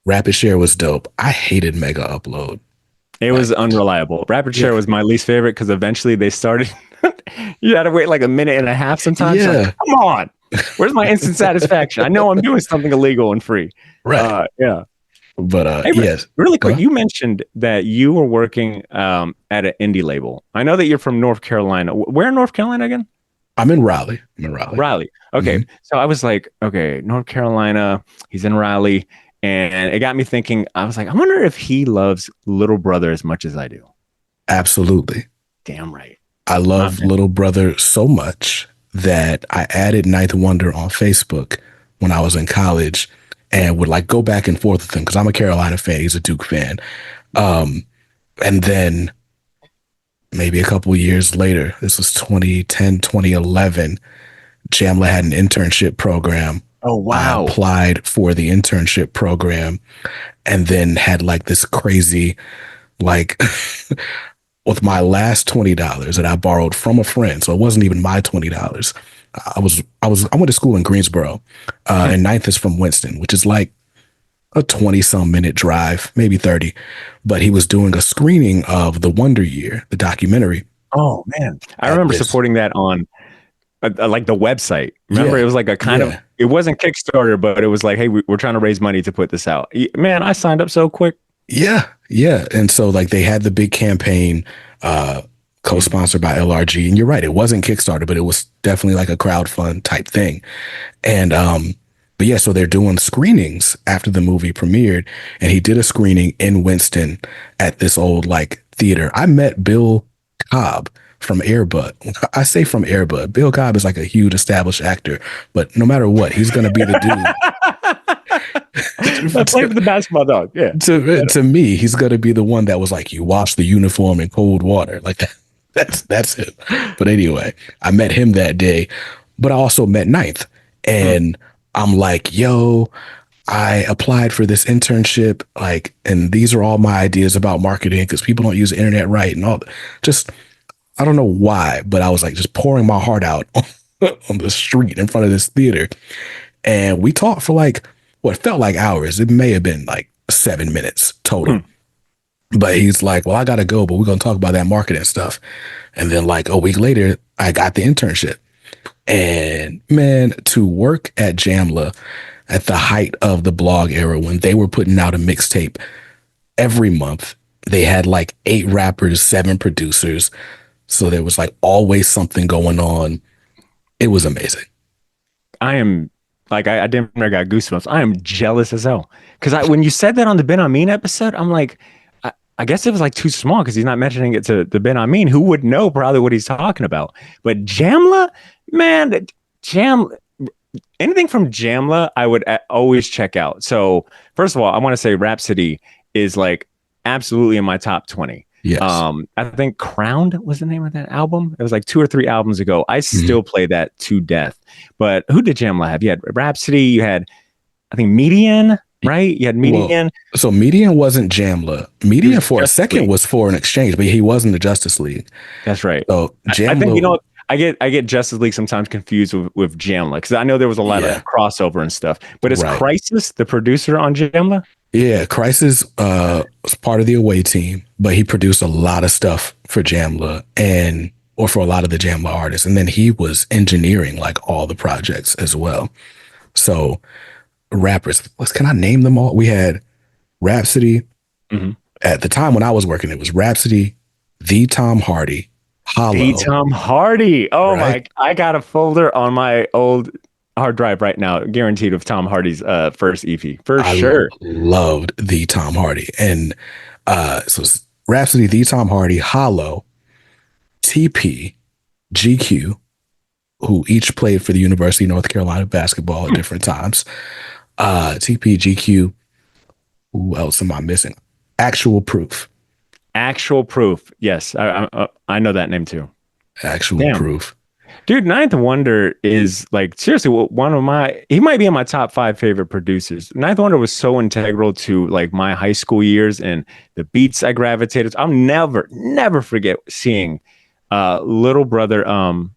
Rapid Share was dope. I hated Mega Upload. It was unreliable. Rapid Share was my least favorite because eventually they started. You had to wait like a minute and a half sometimes. Yeah. Like, come on. Where's my instant satisfaction? I know I'm doing something illegal and free. Right. Yeah. But hey, yes, really quick. You mentioned that you were working at an indie label. I know that you're from North Carolina. Where in North Carolina again? I'm in Raleigh. Raleigh. Okay. So I was like, okay, North Carolina. He's in Raleigh, and it got me thinking. I was like, I wonder if he loves Little Brother as much as I do. Absolutely. Damn right. I love Little Brother so much that I added Ninth Wonder on Facebook when I was in college, and would like go back and forth with him because I'm a Carolina fan. He's a Duke fan. And then maybe a couple years later, this was 2010, 2011, Jamla had an internship program. Oh, wow. I applied for the internship program and then had like this crazy, like with my last $20 that I borrowed from a friend. So it wasn't even my $20. I went to school in Greensboro, and Ninth is from Winston, which is like a 20-some minute drive, maybe 30. But he was doing a screening of The Wonder Year, the documentary. Oh man, I remember supporting that on like the website. Remember, it was like a kind of, it wasn't Kickstarter, but it was like, hey, we're trying to raise money to put this out. Man, I signed up so quick. Yeah. And so like they had the big campaign, co-sponsored by LRG, and you're right, it wasn't Kickstarter, but it was definitely like a crowdfund type thing. And but yeah, so they're doing screenings after the movie premiered, and he did a screening in Winston at this old like theater. I met Bill Cobb from Air Bud. I say from Air Bud. Bill Cobb is like a huge established actor, but no matter what, he's gonna be the dude. Let's play for the basketball dog. Yeah. To me, he's gonna be the one that was like, you wash the uniform in cold water like that. That's it. But anyway, I met him that day, but I also met Ninth, and I'm like, yo, I applied for this internship, like, and these are all my ideas about marketing because people don't use the internet right and all. Just, I don't know why, but I was like just pouring my heart out on the street in front of this theater. And we talked for like what felt like hours. It may have been like 7 minutes total. But he's like, well, I got to go, but we're going to talk about that marketing stuff. And then like a week later, I got the internship. And man, to work at Jamla at the height of the blog era when they were putting out a mixtape every month, they had like 8 rappers, 7 producers. So there was like always something going on. It was amazing. I am like, I damn near got goosebumps. I am jealous as hell. Because when you said that on the Ben Amin episode, I'm like, I guess it was like too small because he's not mentioning it to the Ben Amin, who would know probably what he's talking about. But Jamla, man, anything from Jamla, I would always check out. So first of all, I want to say Rhapsody is like absolutely in my top 20. Yes. I think Crowned was the name of that album. It was like 2 or 3 albums ago. I still play that to death. But who did Jamla have? You had Rhapsody. You had, I think, Median. Right? You had Median. Well, so Median wasn't Jamla. Median for a second was for an exchange, but he wasn't the Justice League. That's right. So Jamla, I think, you know, I get Justice League sometimes confused with Jamla because I know there was a lot of crossover and stuff. But is Crisis the producer on Jamla? Yeah, Crisis was part of the away team, but he produced a lot of stuff for Jamla or for a lot of the Jamla artists. And then he was engineering like all the projects as well. So rappers, can I name them all? We had Rhapsody. At the time when I was working, it was Rhapsody, The Tom Hardy, Hollow. The Tom Hardy. Oh my! I got a folder on my old hard drive right now, guaranteed of Tom Hardy's first EP for sure. Loved The Tom Hardy, and so it's Rhapsody, The Tom Hardy, Hollow, TP, GQ, who each played for the University of North Carolina basketball at different times. TP, GQ. Who else am I missing? Actual Proof. Actual Proof. Yes, I know that name too. Actual Proof. Dude, Ninth Wonder is like seriously he might be in my top 5 favorite producers. Ninth Wonder was so integral to like my high school years and the beats I gravitated. I'll never forget seeing Little Brother. Oh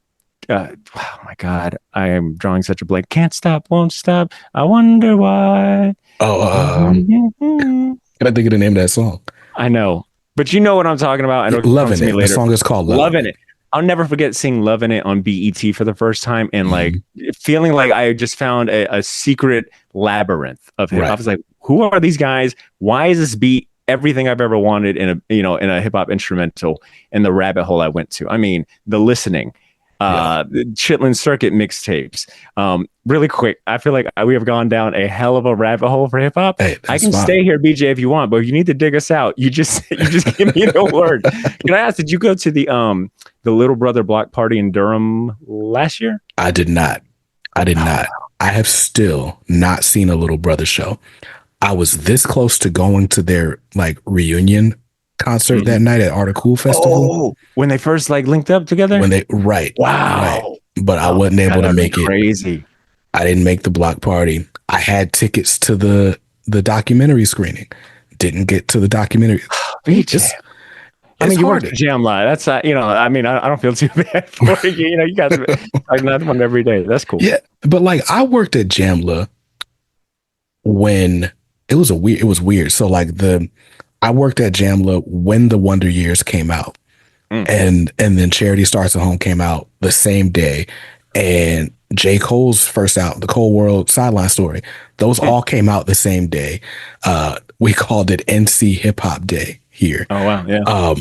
my God, I am drawing such a blank. Can't stop, won't stop. I wonder why. Can I think of the name of that song? I know, but you know what I'm talking about. Loving It. The song is called Loving It. I'll never forget seeing Loving It on BET for the first time and like feeling like I just found a secret labyrinth of hip hop. I was like, who are these guys? Why is this beat everything I've ever wanted in a hip hop instrumental, and the rabbit hole I went to? I mean, The Listening, Chitlin Circuit mixtapes. Really quick, I feel like we have gone down a hell of a rabbit hole for hip hop. Hey, I can stay here, BJ, if you want, but if you need to dig us out, you just give me the word. Can I ask, did you go to the Little Brother block party in Durham last year? I did not. I have still not seen a Little Brother show. I was this close to going to their like reunion concert that night at Art of Cool Festival. Oh, when they first like linked up together? Wow. But I wasn't able to make it. Crazy. I didn't make the block party. I had tickets to the documentary screening. Didn't get to the documentary. I mean, you worked at Jamla. That's I don't feel too bad for you. You guys like another one every day. That's cool. Yeah, but like I worked at Jamla when it was weird. So like I worked at Jamla when the Wonder Years came out, and then Charity Starts at Home came out the same day, and J. Cole's first out, the Cole World Sideline Story, those all came out the same day. We called it NC Hip Hop Day here. Oh wow, yeah.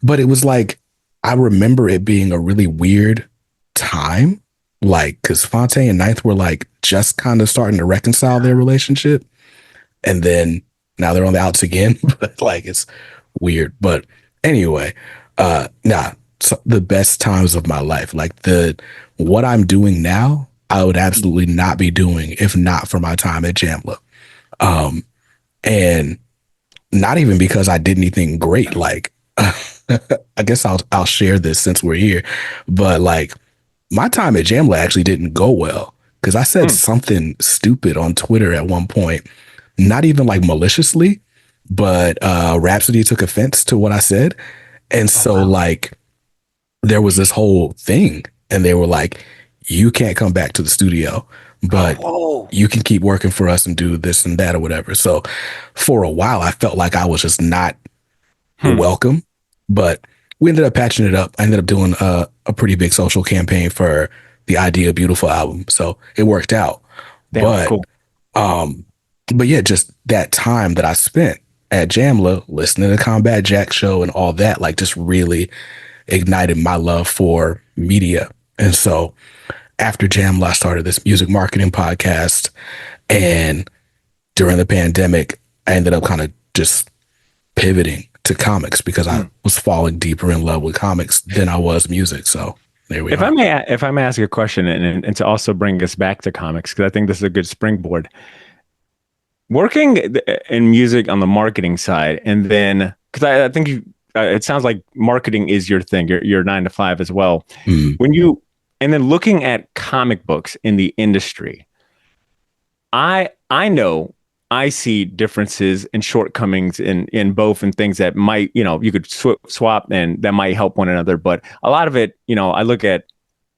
But it was like I remember it being a really weird time, like because Fonte and Ninth were like just kind of starting to reconcile their relationship, and then now they're on the outs again. But like it's weird. But anyway, so the best times of my life, like what I'm doing now, I would absolutely not be doing if not for my time at Jamla. And not even because I did anything great. Like, I guess I'll share this since we're here, but like my time at Jamla actually didn't go well because I said something stupid on Twitter at one point, not even like maliciously, but Rhapsody took offense to what I said. And so like there was this whole thing and they were like, you can't come back to the studio, but you can keep working for us and do this and that or whatever. So for a while, I felt like I was just not welcome, but we ended up patching it up. I ended up doing a pretty big social campaign for the Idea Beautiful album. So it worked out. Damn, but, cool. But yeah, just that time that I spent at Jamla listening to the Combat Jack show and all that, like just really ignited my love for media. And so after Jamla, I started this music marketing podcast. And during the pandemic, I ended up kind of just pivoting to comics because I was falling deeper in love with comics than I was music. So there we are. If I may ask you a question and to also bring us back to comics, because I think this is a good springboard. Working in music on the marketing side, and then because I think it sounds like marketing is your thing, your 9 to 5 as well. And then looking at comic books in the industry, I know I see differences and shortcomings in both, and things that might, you could swap and that might help one another. But a lot of it, I look at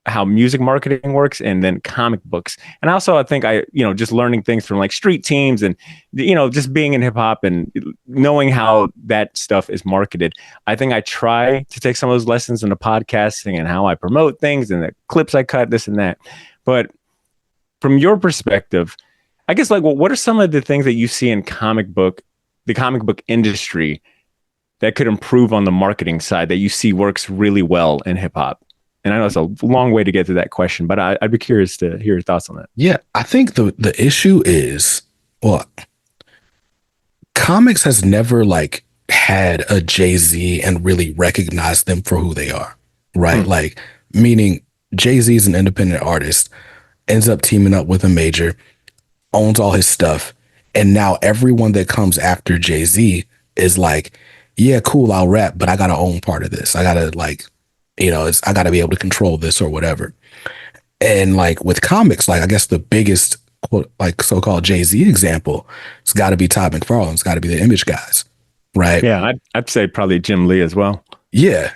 how music marketing works and then comic books. And also I think just learning things from like street teams and, just being in hip hop and knowing how that stuff is marketed. I think I try to take some of those lessons into podcasting and how I promote things and the clips I cut, this and that. But from your perspective, I guess what are some of the things that you see in the comic book industry that could improve on the marketing side that you see works really well in hip hop? And I know it's a long way to get to that question, but I'd be curious to hear your thoughts on that. Yeah, I think the issue is, comics has never had a Jay-Z and really recognized them for who they are, right? Like, meaning Jay-Z is an independent artist, ends up teaming up with a major, owns all his stuff, and now everyone that comes after Jay-Z is like, yeah, cool, I'll rap, but I gotta own part of this. I gotta I got to be able to control this or whatever. And with comics, I guess the biggest quote, so-called Jay-Z example, it's got to be Todd McFarlane. It's got to be the Image guys, right? Yeah, I'd say probably Jim Lee as well. Yeah.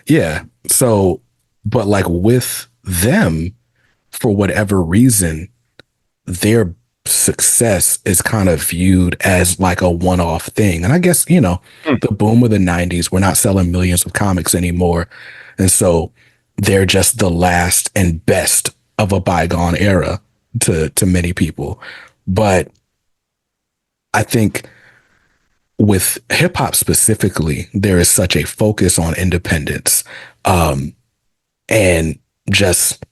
So, but with them, for whatever reason, their success is kind of viewed as a one-off thing. And I guess, the boom of the 90s, we're not selling millions of comics anymore. And so they're just the last and best of a bygone era to many people. But I think with hip hop specifically, there is such a focus on independence, and just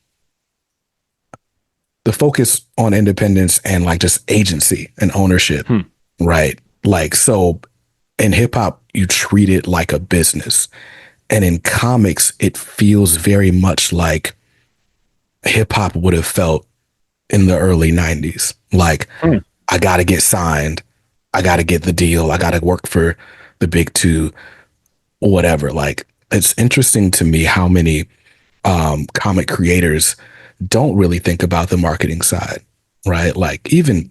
the focus on independence and just agency and ownership, right? So in hip hop, you treat it like a business. And in comics, it feels very much like hip hop would have felt in the early 90s. I got to get signed. I got to get the deal. I got to work for the big two, whatever. It's interesting to me how many comic creators don't really think about the marketing side, right? Even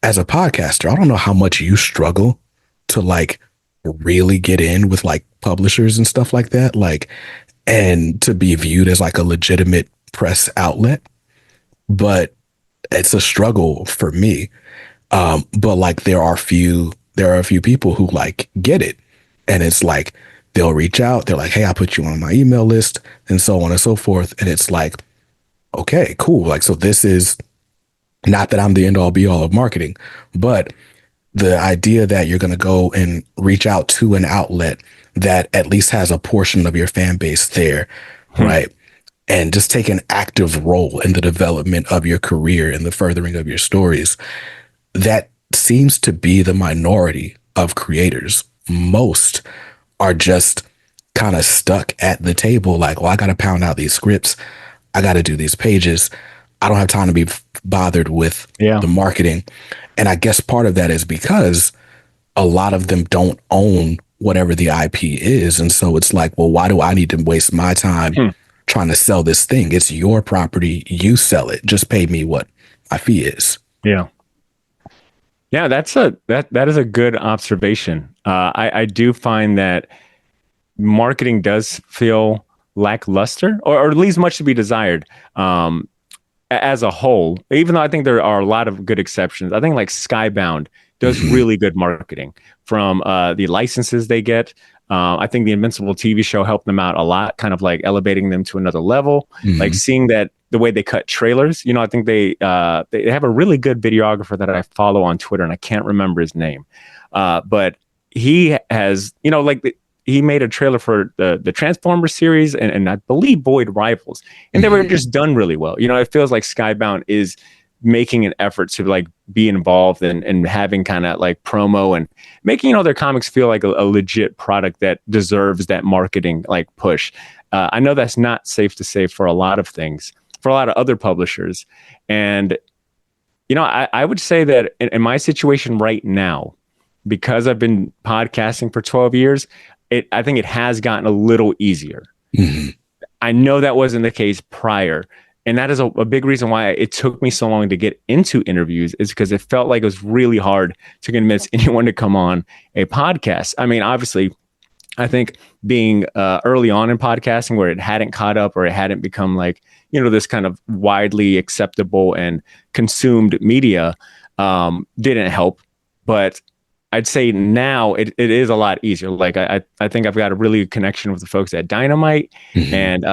as a podcaster, I don't know how much you struggle to really get in with publishers and stuff like that, and to be viewed as a legitimate press outlet. But it's a struggle for me. But there are a few people who get it, and it's they'll reach out. They're like, hey, I put you on my email list and so on and so forth. And it's okay, cool. So this is not that I'm the end all be all of marketing, but the idea that you're going to go and reach out to an outlet that at least has a portion of your fan base there, right? And just take an active role in the development of your career and the furthering of your stories. That seems to be the minority of creators. Most are just kind of stuck at the table, well, I got to pound out these scripts. I got to do these pages. I don't have time to be bothered with the marketing. And I guess part of that is because a lot of them don't own whatever the IP is. And so it's well, why do I need to waste my time trying to sell this thing? It's your property. You sell it. Just pay me what my fee is. Yeah. Yeah, that is a good observation. I do find that marketing does feel lackluster, or leaves much to be desired. as a whole, even though I think there are a lot of good exceptions, I think like Skybound does really good marketing from the licenses they get. I think the Invincible TV show helped them out a lot, kind of like elevating them to another level. Like seeing that the way they cut trailers, I think they have a really good videographer that I follow on Twitter, and I can't remember his name, but he has, he made a trailer for the Transformers series and I believe Void Rivals, and they were just done really well. It feels like Skybound is making an effort to like be involved and having kind of like promo and making their comics feel like a legit product that deserves that marketing like push. I know that's not safe to say for a lot of things, for a lot of other publishers, and I would say that in my situation right now, because I've been podcasting for 12 years, I think it has gotten a little easier. I know that wasn't the case prior. And that is a big reason why it took me so long to get into interviews, is because it felt like it was really hard to convince anyone to come on a podcast. I mean, obviously, I think being early on in podcasting where it hadn't caught up or it hadn't become like, this kind of widely acceptable and consumed media didn't help. But I'd say now it is a lot easier. Like I think I've got a really good connection with the folks at Dynamite and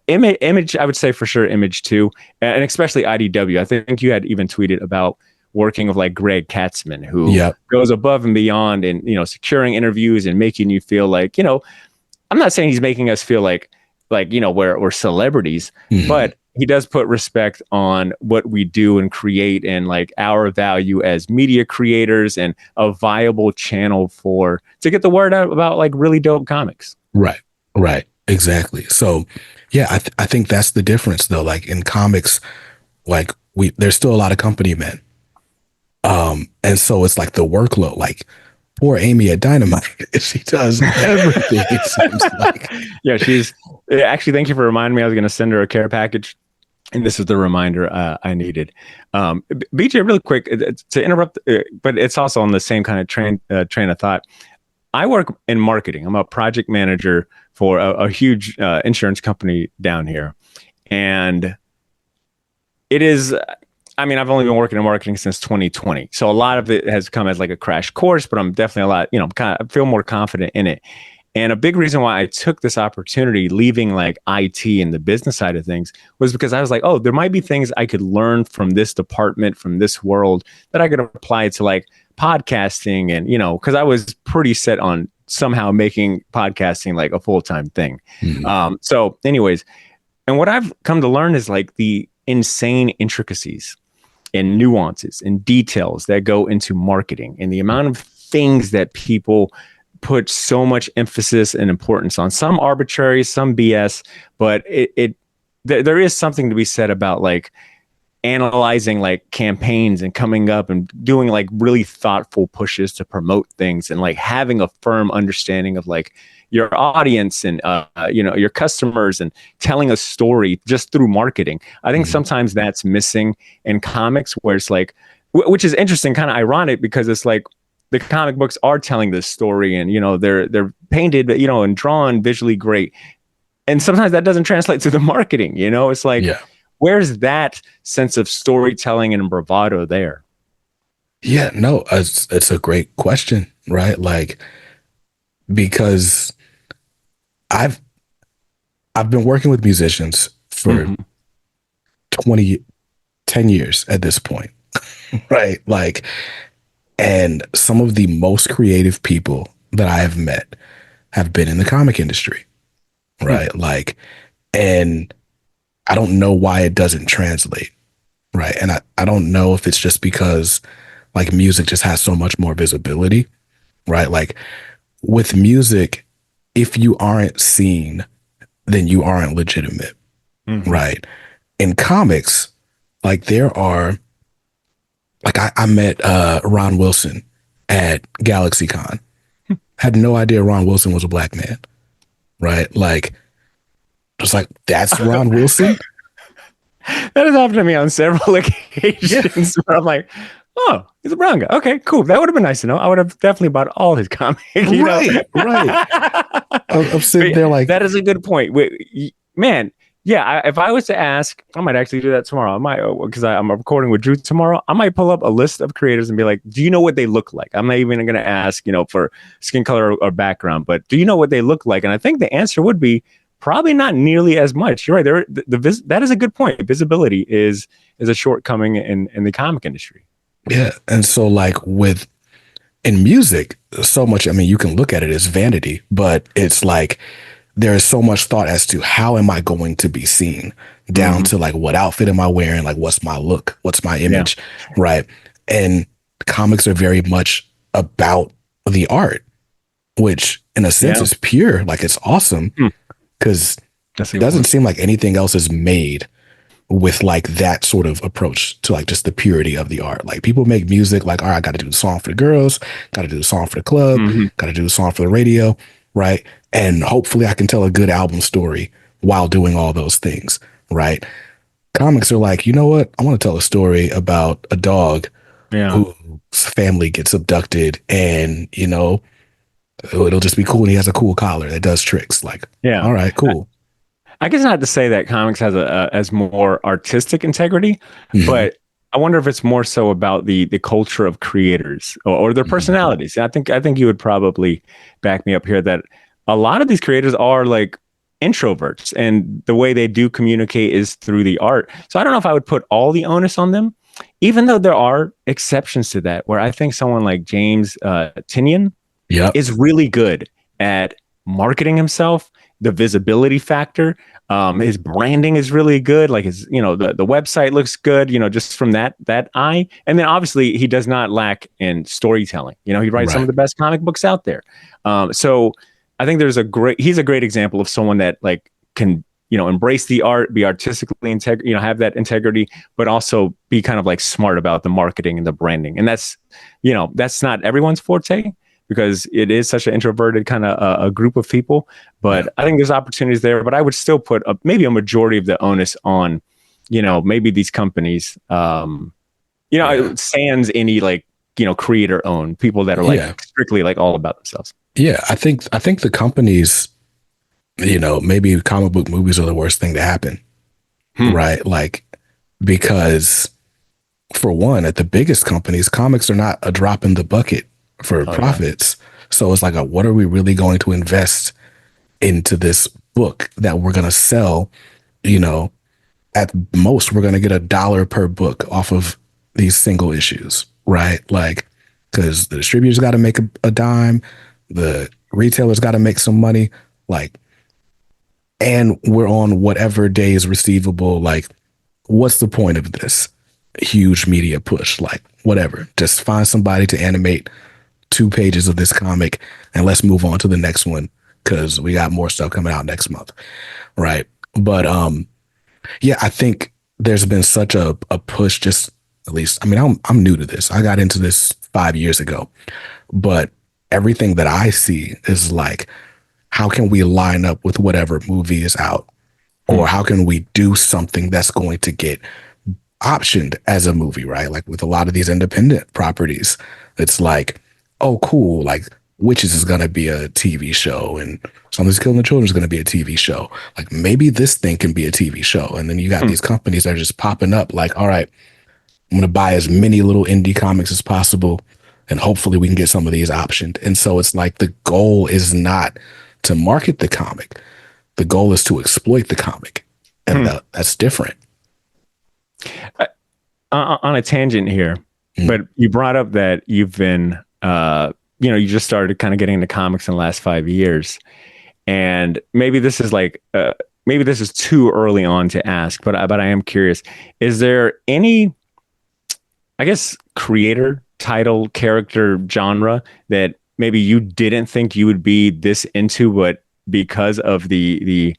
Image. I would say for sure Image too, and especially IDW. I think you had even tweeted about working with like Greg Katzman, who goes above and beyond in securing interviews and making you feel like I'm not saying he's making us feel like we're celebrities, but he does put respect on what we do and create and like our value as media creators and a viable channel to get the word out about like really dope comics. Right. Exactly. So yeah, I think that's the difference though. Like in comics, like there's still a lot of company men. And so it's like the workload, like poor Amy at Dynamite, she does everything. It seems like. Yeah, she's actually, thank you for reminding me. I was going to send her a care package. And this is the reminder I needed. BJ, really quick to interrupt, but it's also on the same kind of train of thought. I work in marketing. I'm a project manager for a huge insurance company down here. And it is, I've only been working in marketing since 2020. So a lot of it has come as like a crash course, but I'm definitely I feel more confident in it. And a big reason why I took this opportunity, leaving like IT and the business side of things, was because I was like, oh, there might be things I could learn from this department, from this world, that I could apply to like podcasting. And, because I was pretty set on somehow making podcasting like a full-time thing. So anyways, and what I've come to learn is like the insane intricacies and nuances and details that go into marketing and the amount of things that people put so much emphasis and importance on, some arbitrary, some BS, but there is something to be said about like analyzing like campaigns and coming up and doing like really thoughtful pushes to promote things and like having a firm understanding of like your audience and your customers and telling a story just through marketing. I think sometimes that's missing in comics, where it's like, which is interesting, kind of ironic, because it's like the comic books are telling this story and, they're painted, and drawn visually great. And sometimes that doesn't translate to the marketing, it's like, where's that sense of storytelling and bravado there? Yeah, no, it's a great question, right? Like, because I've been working with musicians for 10 years at this point, right? Like, and some of the most creative people that I have met have been in the comic industry, right? Like, and I don't know why it doesn't translate, right? And I don't know if it's just because like music just has so much more visibility, right? Like with music, if you aren't seen, then you aren't legitimate, right? In comics, like there are, like I met Ron Wilson at GalaxyCon. Had no idea Ron Wilson was a black man, right? Like, just like, that's Ron Wilson? That has happened to me on several occasions where I'm like, oh, he's a brown guy. Okay, cool. That would have been nice to know. I would have definitely bought all his comics. Right. I'm sitting there like... That is a good point. Man, Yeah, if I was to ask, I might actually do that tomorrow. I might, because I'm recording with Drew tomorrow. I might pull up a list of creators and be like, "Do you know what they look like?" I'm not even going to ask, for skin color or background, but do you know what they look like? And I think the answer would be probably not nearly as much. You're right. That is a good point. Visibility is a shortcoming in the comic industry. Yeah, and so like in music, so much. I mean, you can look at it as vanity, but it's like there is so much thought as to how am I going to be seen, down to like what outfit am I wearing, like what's my look, what's my image, right? And comics are very much about the art, which in a sense is pure, like it's awesome because it doesn't seem like anything else is made with like that sort of approach to like just the purity of the art. Like people make music like, all right, I got to do the song for the girls, got to do the song for the club, got to do the song for the radio, right? And hopefully I can tell a good album story while doing all those things, right? Comics are like, you know what? I want to tell a story about a dog whose family gets abducted, and it'll just be cool. And he has a cool collar that does tricks. Like, all right, cool. I guess not to say that comics has more artistic integrity, but I wonder if it's more so about the culture of creators or their personalities. I think you would probably back me up here that a lot of these creators are like introverts, and the way they do communicate is through the art. So I don't know if I would put all the onus on them, even though there are exceptions to that, where I think someone like James Tynion is really good at marketing himself, the visibility factor. His branding is really good. Like the website looks good, just from that eye. And then obviously he does not lack in storytelling. He writes some of the best comic books out there. So I think he's a great example of someone that like can, embrace the art, be artistically have that integrity, but also be kind of like smart about the marketing and the branding. And that's not everyone's forte, because it is such an introverted kind of a group of people. But I think there's opportunities there. But I would still put maybe a majority of the onus on, maybe these companies, sans any like, creator owned people that are like strictly like all about themselves. Yeah, I think the companies, maybe comic book movies are the worst thing to happen, right? Like, because for one, at the biggest companies, comics are not a drop in the bucket for profits. So it's like, what are we really going to invest into this book that we're going to sell? At most, we're going to get $1 per book off of these single issues, right? Like, because the distributors got to make a dime, the retailers got to make some money, like, and we're on whatever day is receivable. Like, what's the point of this huge media push? Like, whatever, just find somebody to animate 2 pages of this comic and let's move on to the next one, because we got more stuff coming out next month, right? But I think there's been such a push, just at least, I mean, I'm new to this. I got into this 5 years ago, but everything that I see is like, how can we line up with whatever movie is out, or how can we do something that's going to get optioned as a movie, right? Like with a lot of these independent properties, it's like, oh, cool, like Witches is going to be a TV show, and Something's Killing the Children is going to be a TV show. Like, maybe this thing can be a TV show. And then you got these companies that are just popping up like, all right, I'm going to buy as many little indie comics as possible, and hopefully we can get some of these optioned. And so it's like the goal is not to market the comic. The goal is to exploit the comic. And that's different. On a tangent here, but you brought up that you've been... you just started kind of getting into comics in the last 5 years, and maybe this is like, maybe this is too early on to ask, but I am curious. Is there any, I guess, creator, title, character, genre that maybe you didn't think you would be this into, but because of the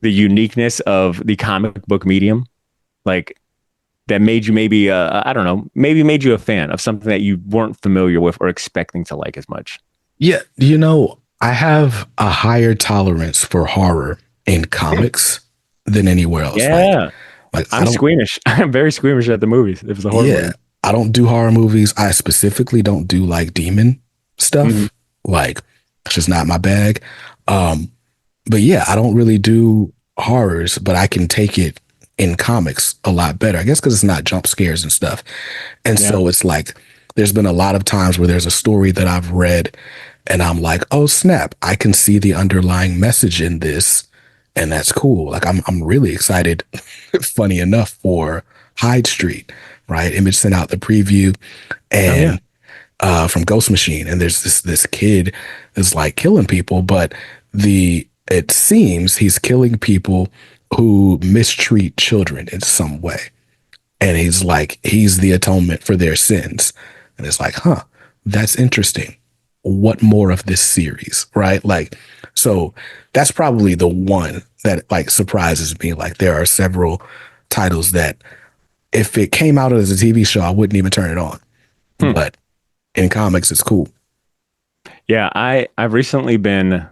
uniqueness of the comic book medium, like, that made you maybe, I don't know, maybe made you a fan of something that you weren't familiar with or expecting to like as much? Yeah. I have a higher tolerance for horror in comics than anywhere else. Yeah. Like I'm squeamish. I'm very squeamish at the movies. If it's a horror movie. I don't do horror movies. I specifically don't do like demon stuff. Like, it's just not my bag. But yeah, I don't really do horrors, but I can take it in comics a lot better. I guess because it's not jump scares and stuff. And so it's like there's been a lot of times where there's a story that I've read and I'm like, oh snap, I can see the underlying message in this. And that's cool. Like I'm really excited, funny enough, for Hyde Street, right? Image sent out the preview and from Ghost Machine. And there's this kid is like killing people, but it seems he's killing people who mistreat children in some way. And he's the atonement for their sins. And it's like, huh, that's interesting. What more of this series, right? Like, so that's probably the one that like surprises me. Like there are several titles that if it came out as a TV show, I wouldn't even turn it on. But in comics, it's cool. Yeah, I've recently been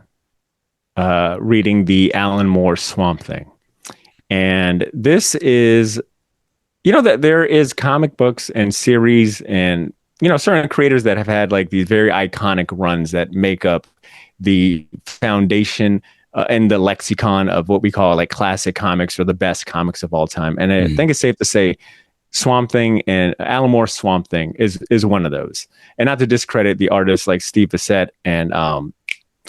reading the Alan Moore Swamp Thing. And this is, that there is comic books and series and, certain creators that have had like these very iconic runs that make up the foundation and the lexicon of what we call like classic comics or the best comics of all time. And I think it's safe to say Swamp Thing and Alan Moore's Swamp Thing is one of those. And not to discredit the artists like Steve Bissette and, oh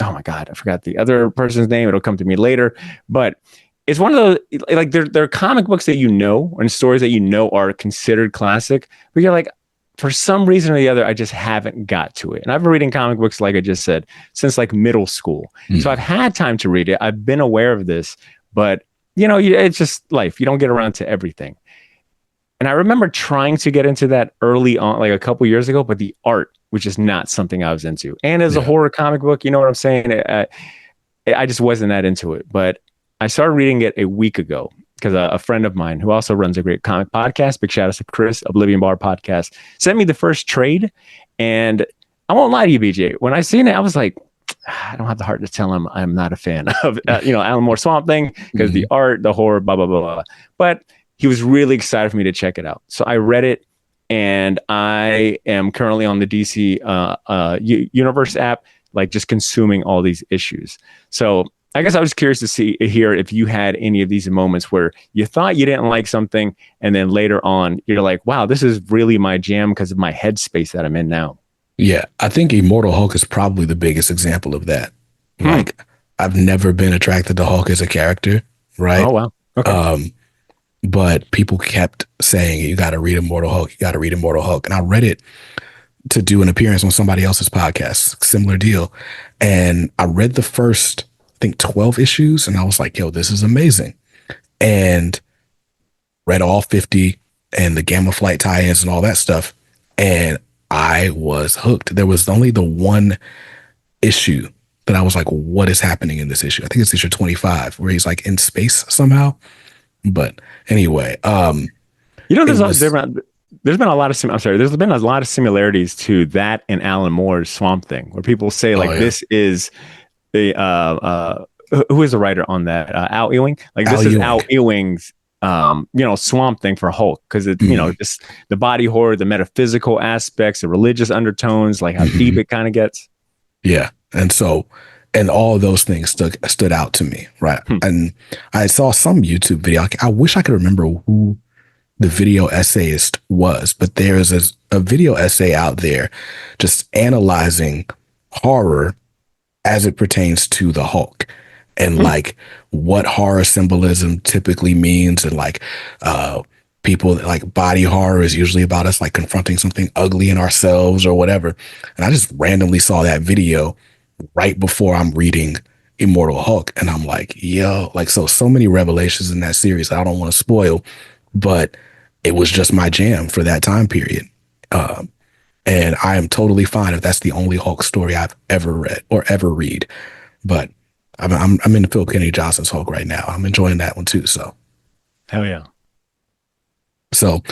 my God, I forgot the other person's name. It'll come to me later. But it's one of those, like there are comic books that and stories that are considered classic, but you're like, for some reason or the other, I just haven't got to it. And I've been reading comic books, like I just said, since like middle school. So I've had time to read it. I've been aware of this, but it's just life. You don't get around to everything. And I remember trying to get into that early on, like a couple years ago, but the art was just not something I was into. And as a horror comic book, you know what I'm saying? I just wasn't that into it. But I started reading it a week ago because a friend of mine who also runs a great comic podcast, big shout out to Chris, Oblivion Bar Podcast, sent me the first trade. And I won't lie to you, BJ. When I seen it, I was like, I don't have the heart to tell him I'm not a fan of, Alan Moore Swamp Thing because the art, the horror, blah, blah, blah, blah. But he was really excited for me to check it out. So I read it and I am currently on the DC Universe app, like just consuming all these issues. So I guess I was curious to hear if you had any of these moments where you thought you didn't like something and then later on you're like, wow, this is really my jam because of my headspace that I'm in now. Yeah, I think Immortal Hulk is probably the biggest example of that. Like, I've never been attracted to Hulk as a character, right? Oh, wow. Okay. But people kept saying, you got to read Immortal Hulk. You got to read Immortal Hulk. And I read it to do an appearance on somebody else's podcast, similar deal. And I read the first, I think 12 issues. And I was like, yo, this is amazing. And read all 50 and the Gamma Flight tie-ins and all that stuff. And I was hooked. There was only the one issue that I was like, what is happening in this issue? I think it's issue 25 where he's like in space somehow. But anyway, there's been a lot of there's been a lot of similarities to that and Alan Moore's Swamp Thing, where people say like this is the who is the writer on that? Al Ewing. Like this is Al Ewing's Swamp Thing for Hulk, because it just the body horror, the metaphysical aspects, the religious undertones, like how deep it kind of gets. Yeah, and all those things stood out to me, right? And I saw some YouTube video. I wish I could remember who the video essayist was, but there's a video essay out there just analyzing horror as it pertains to the Hulk and like what horror symbolism typically means. And like people like body horror is usually about us like confronting something ugly in ourselves or whatever. And I just randomly saw that video right before I'm reading Immortal Hulk. And I'm like, yo, like, so many revelations in that series I don't want to spoil, but it was just my jam for that time period. And I am totally fine if that's the only Hulk story I've ever read or ever read. But I'm into Phil Kennedy Johnson's Hulk right now. I'm enjoying that one too. So hell yeah. So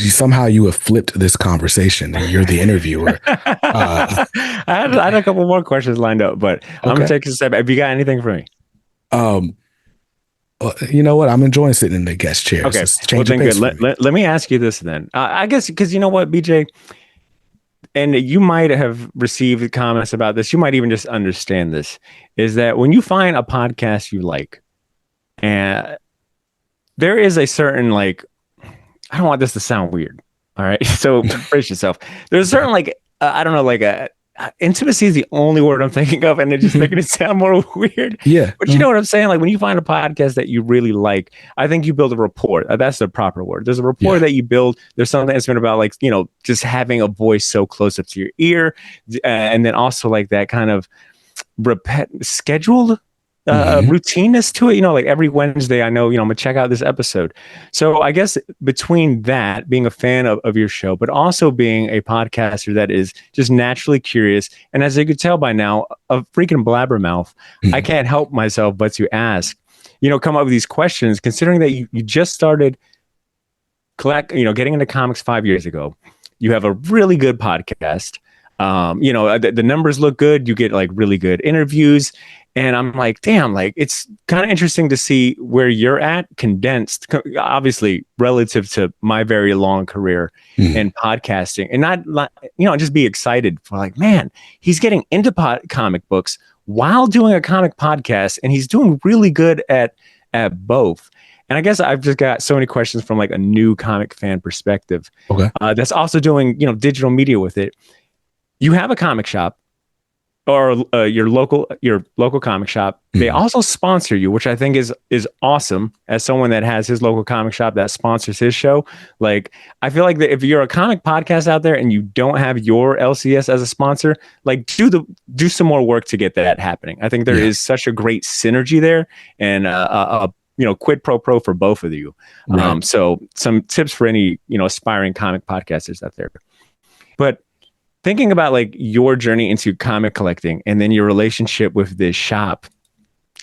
somehow you have flipped this conversation and you're the interviewer. I had a couple more questions lined up, but I'm going to take a step. Have you got anything for me? You know what? I'm enjoying sitting in the guest chair. Okay. Well, then good. Let me ask you this then. I guess, because you know what, BJ, and you might have received comments about this. You might even just understand this, is that when you find a podcast you like, And there is a certain like, I don't want this to sound weird. All right. So brace yourself. There's a certain like, I don't know, like intimacy is the only word I'm thinking of, and it's just making it sound more weird. Yeah. But you know what I'm saying? Like when you find a podcast that you really like, I think you build a rapport. That's the proper word. There's a rapport that you build. There's something that's been about like, you know, just having a voice so close up to your ear. And then also like that kind of scheduled routineness to it, you know, like every Wednesday, I know, you know, I'm gonna check out this episode. So I guess between that, being a fan of your show, but also being a podcaster that is just naturally curious, and as you could tell by now, a freaking blabbermouth, I can't help myself but to ask, you know, come up with these questions, considering that you just started getting into comics 5 years ago. You have a really good podcast. You know, the numbers look good. You get like really good interviews. And I'm like, damn, like it's kind of interesting to see where you're at condensed, obviously relative to my very long career in podcasting, and not, you know, just be excited for like, man, he's getting into comic books while doing a comic podcast, and he's doing really good at both. And I guess I've just got so many questions from like a new comic fan perspective. Okay. That's also doing, you know, digital media with it. You have a comic shop, or your local comic shop. They also sponsor you, which I think is awesome. As someone that has his local comic shop that sponsors his show, like I feel like that if you're a comic podcast out there and you don't have your LCS as a sponsor, like do some more work to get that happening. I think there is such a great synergy there, and you know, quid pro quo for both of you. Right. So some tips for any, you know, aspiring comic podcasters out there. But thinking about like your journey into comic collecting and then your relationship with this shop,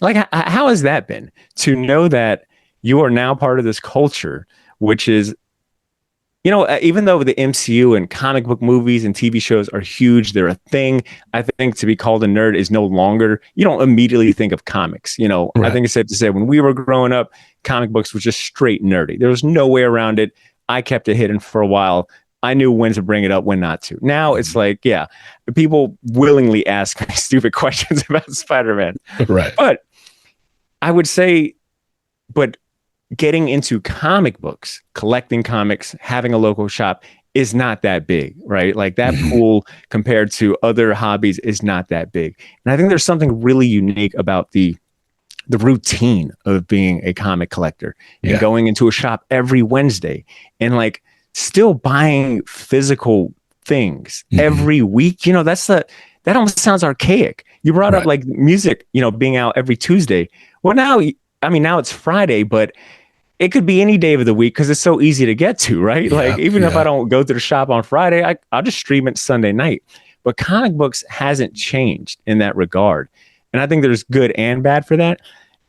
like how has that been to know that you are now part of this culture, which is, you know, even though the MCU and comic book movies and TV shows are huge, they're a thing. I think to be called a nerd is no longer, you don't immediately think of comics. You know, I think it's safe to say when we were growing up, comic books was just straight nerdy. There was no way around it. I kept it hidden for a while. I knew when to bring it up, when not to. Now it's like, yeah, people willingly ask me stupid questions about Spider-Man. Right. But I would say, but getting into comic books, collecting comics, having a local shop is not that big, right? Like that pool compared to other hobbies is not that big. And I think there's something really unique about the routine of being a comic collector and going into a shop every Wednesday and like still buying physical things every week. You know, that almost sounds archaic. You brought up like music, you know, being out every Tuesday. Well, now it's Friday, but it could be any day of the week because it's so easy to get to, right? Like even if I don't go to the shop on Friday, I'll just stream it Sunday night. But comic books hasn't changed in that regard. And I think there's good and bad for that.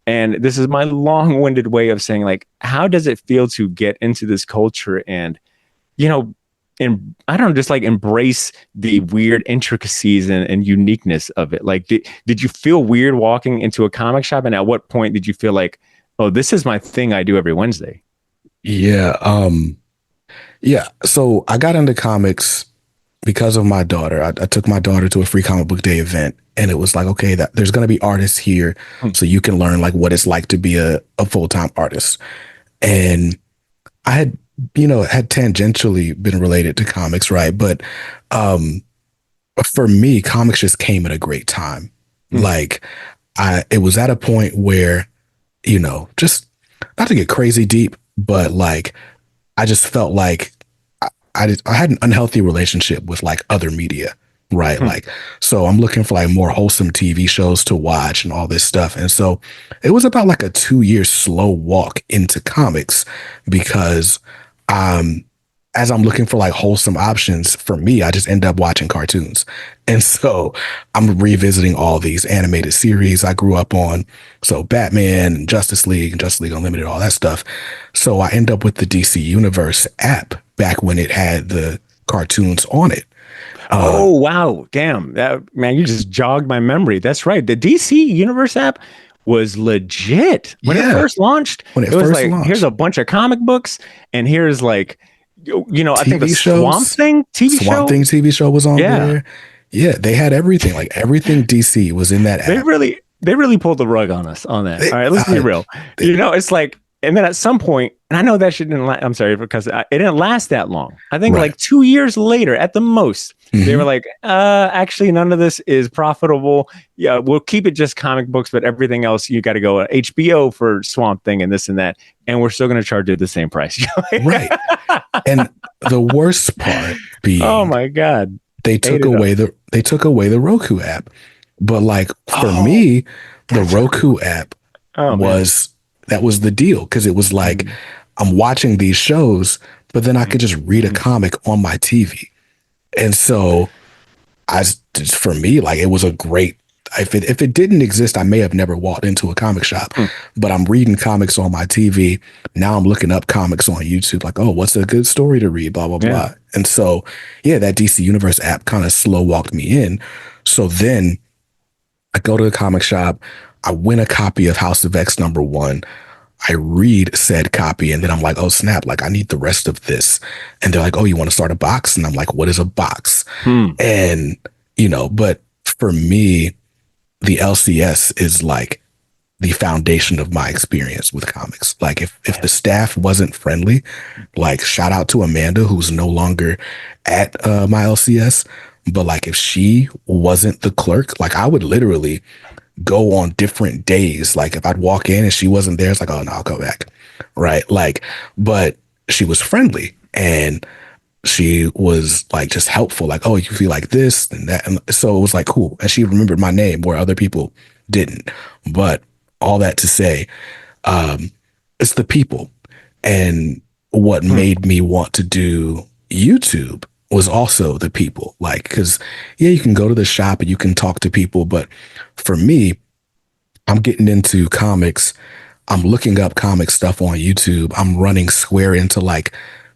And this is my long-winded way of saying, like, how does it feel to get into this culture and, you know, and I don't know, just like embrace the weird intricacies and uniqueness of it. Like, did you feel weird walking into a comic shop? And at what point did you feel like, oh, this is my thing I do every Wednesday? Yeah. So I got into comics because of my daughter. I took my daughter to a free comic book day event, and it was like, okay, there's going to be artists here so you can learn like what it's like to be a full-time artist. And I had tangentially been related to comics, right? But for me, comics just came at a great time. Like it was at a point where, you know, just not to get crazy deep, but like I just felt like I had an unhealthy relationship with like other media, right? Like, so I'm looking for like more wholesome TV shows to watch and all this stuff. And so it was about like a 2-year slow walk into comics because as I'm looking for like wholesome options for me, I just end up watching cartoons. And so I'm revisiting all these animated series I grew up on. So Batman and Justice League Unlimited, all that stuff. So I end up with the DC Universe app back when it had the cartoons on it. Oh, wow. Damn. Man, you just jogged my memory. That's right. The DC Universe app was legit when it first launched. When it was like, here's a bunch of comic books and here's like, you know, I think the Swamp Thing TV show was on there. Yeah, they had everything. Like everything DC was in that app. they really pulled the rug on us on that. All right, let's be real. They, You know, it's like, and then at some point, and I know that shit didn't. I'm sorry because it didn't last that long. I think Right. like 2 years later, at the most, they Mhm. were like, actually, none of this is profitable. Yeah, we'll keep it just comic books, but everything else you got to go HBO for Swamp Thing and this and that, and we're still going to charge you the same price. Right. And the worst part being, Oh my god, they took away the Roku app. But like for me, the Roku app was the deal, because it was like I'm watching these shows, but then I could just read a comic on my TV. And so for me, like it was a great, if it didn't exist, I may have never walked into a comic shop, but I'm reading comics on my TV. Now I'm looking up comics on YouTube, like, oh, what's a good story to read, blah, blah, blah. And so, yeah, that DC Universe app kind of slow walked me in. So then I go to the comic shop, I win a copy of House of X #1. I read said copy, and then I'm like, oh snap, like I need the rest of this. And they're like, oh, you want to start a box? And I'm like, what is a box? And, you know, but for me, the LCS is like the foundation of my experience with comics. Like if the staff wasn't friendly, like shout out to Amanda, who's no longer at my LCS, but like if she wasn't the clerk, like I would literally go on different days. Like if I'd walk in and she wasn't there, it's like, oh no, I'll go back. Right. Like, but she was friendly and she was like just helpful. Like, oh, you feel like this and that. And so it was like, cool. And she remembered my name where other people didn't. But all that to say, it's the people. And what made me want to do YouTube was also the people. Like, because yeah, you can go to the shop and you can talk to people, but for me, I'm getting into comics. I'm looking up comic stuff on YouTube. I'm running square into like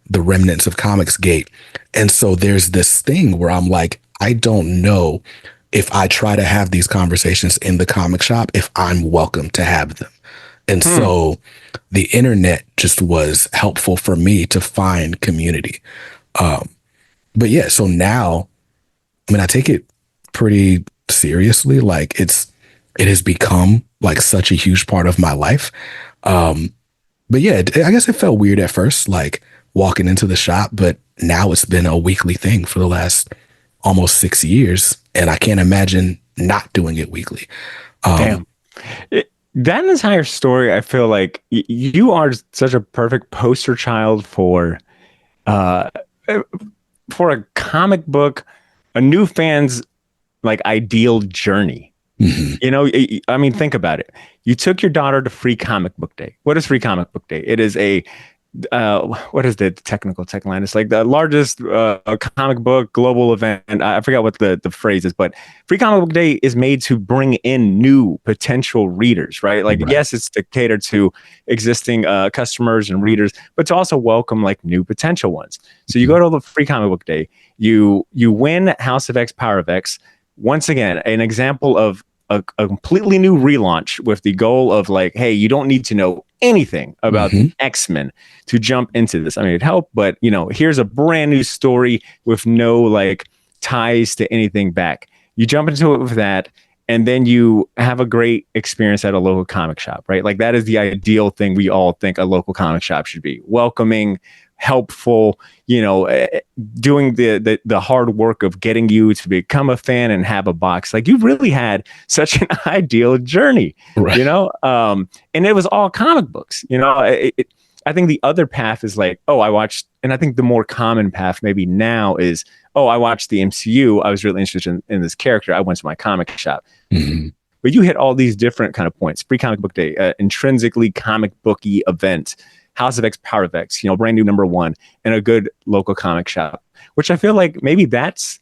the remnants of Comicsgate. And so there's this thing where I'm like, I don't know if I try to have these conversations in the comic shop, if I'm welcome to have them. And so the internet just was helpful for me to find community. But yeah, so now, I mean, I take it pretty seriously. Like it has become like such a huge part of my life. But yeah, I guess it felt weird at first, like walking into the shop, but now it's been a weekly thing for the last almost 6 years. And I can't imagine not doing it weekly. Damn. That entire story, I feel like you are such a perfect poster child for a comic book, a new fan's like ideal journey. You know, I mean, think about it. You took your daughter to Free Comic Book Day. What is Free Comic Book Day? It is a what is the technical line? It's like the largest comic book global event. And I forgot what the phrase is, but Free Comic Book Day is made to bring in new potential readers, right? Like, yes, it's to cater to existing customers and readers, but to also welcome like new potential ones. So you go to the Free Comic Book Day, you win House of X, Power of X. Once again, an example of a completely new relaunch with the goal of like, hey, you don't need to know anything about X-Men to jump into this. I mean, it helped, but you know, here's a brand new story with no like ties to anything back. You jump into it with that, and then you have a great experience at a local comic shop, right? Like that is the ideal thing we all think a local comic shop should be: welcoming, helpful, you know, doing the hard work of getting you to become a fan and have a box. Like you've really had such an ideal journey, you know? And it was all comic books, you know. I think the other path is like, oh, I watched, and I think the more common path maybe now is, oh, I watched the MCU. I was really interested in this character. I went to my comic shop. But you hit all these different kind of points. Free Comic Book Day, intrinsically comic booky event, House of X, Power of X, you know, brand new #1, and a good local comic shop, which I feel like maybe that's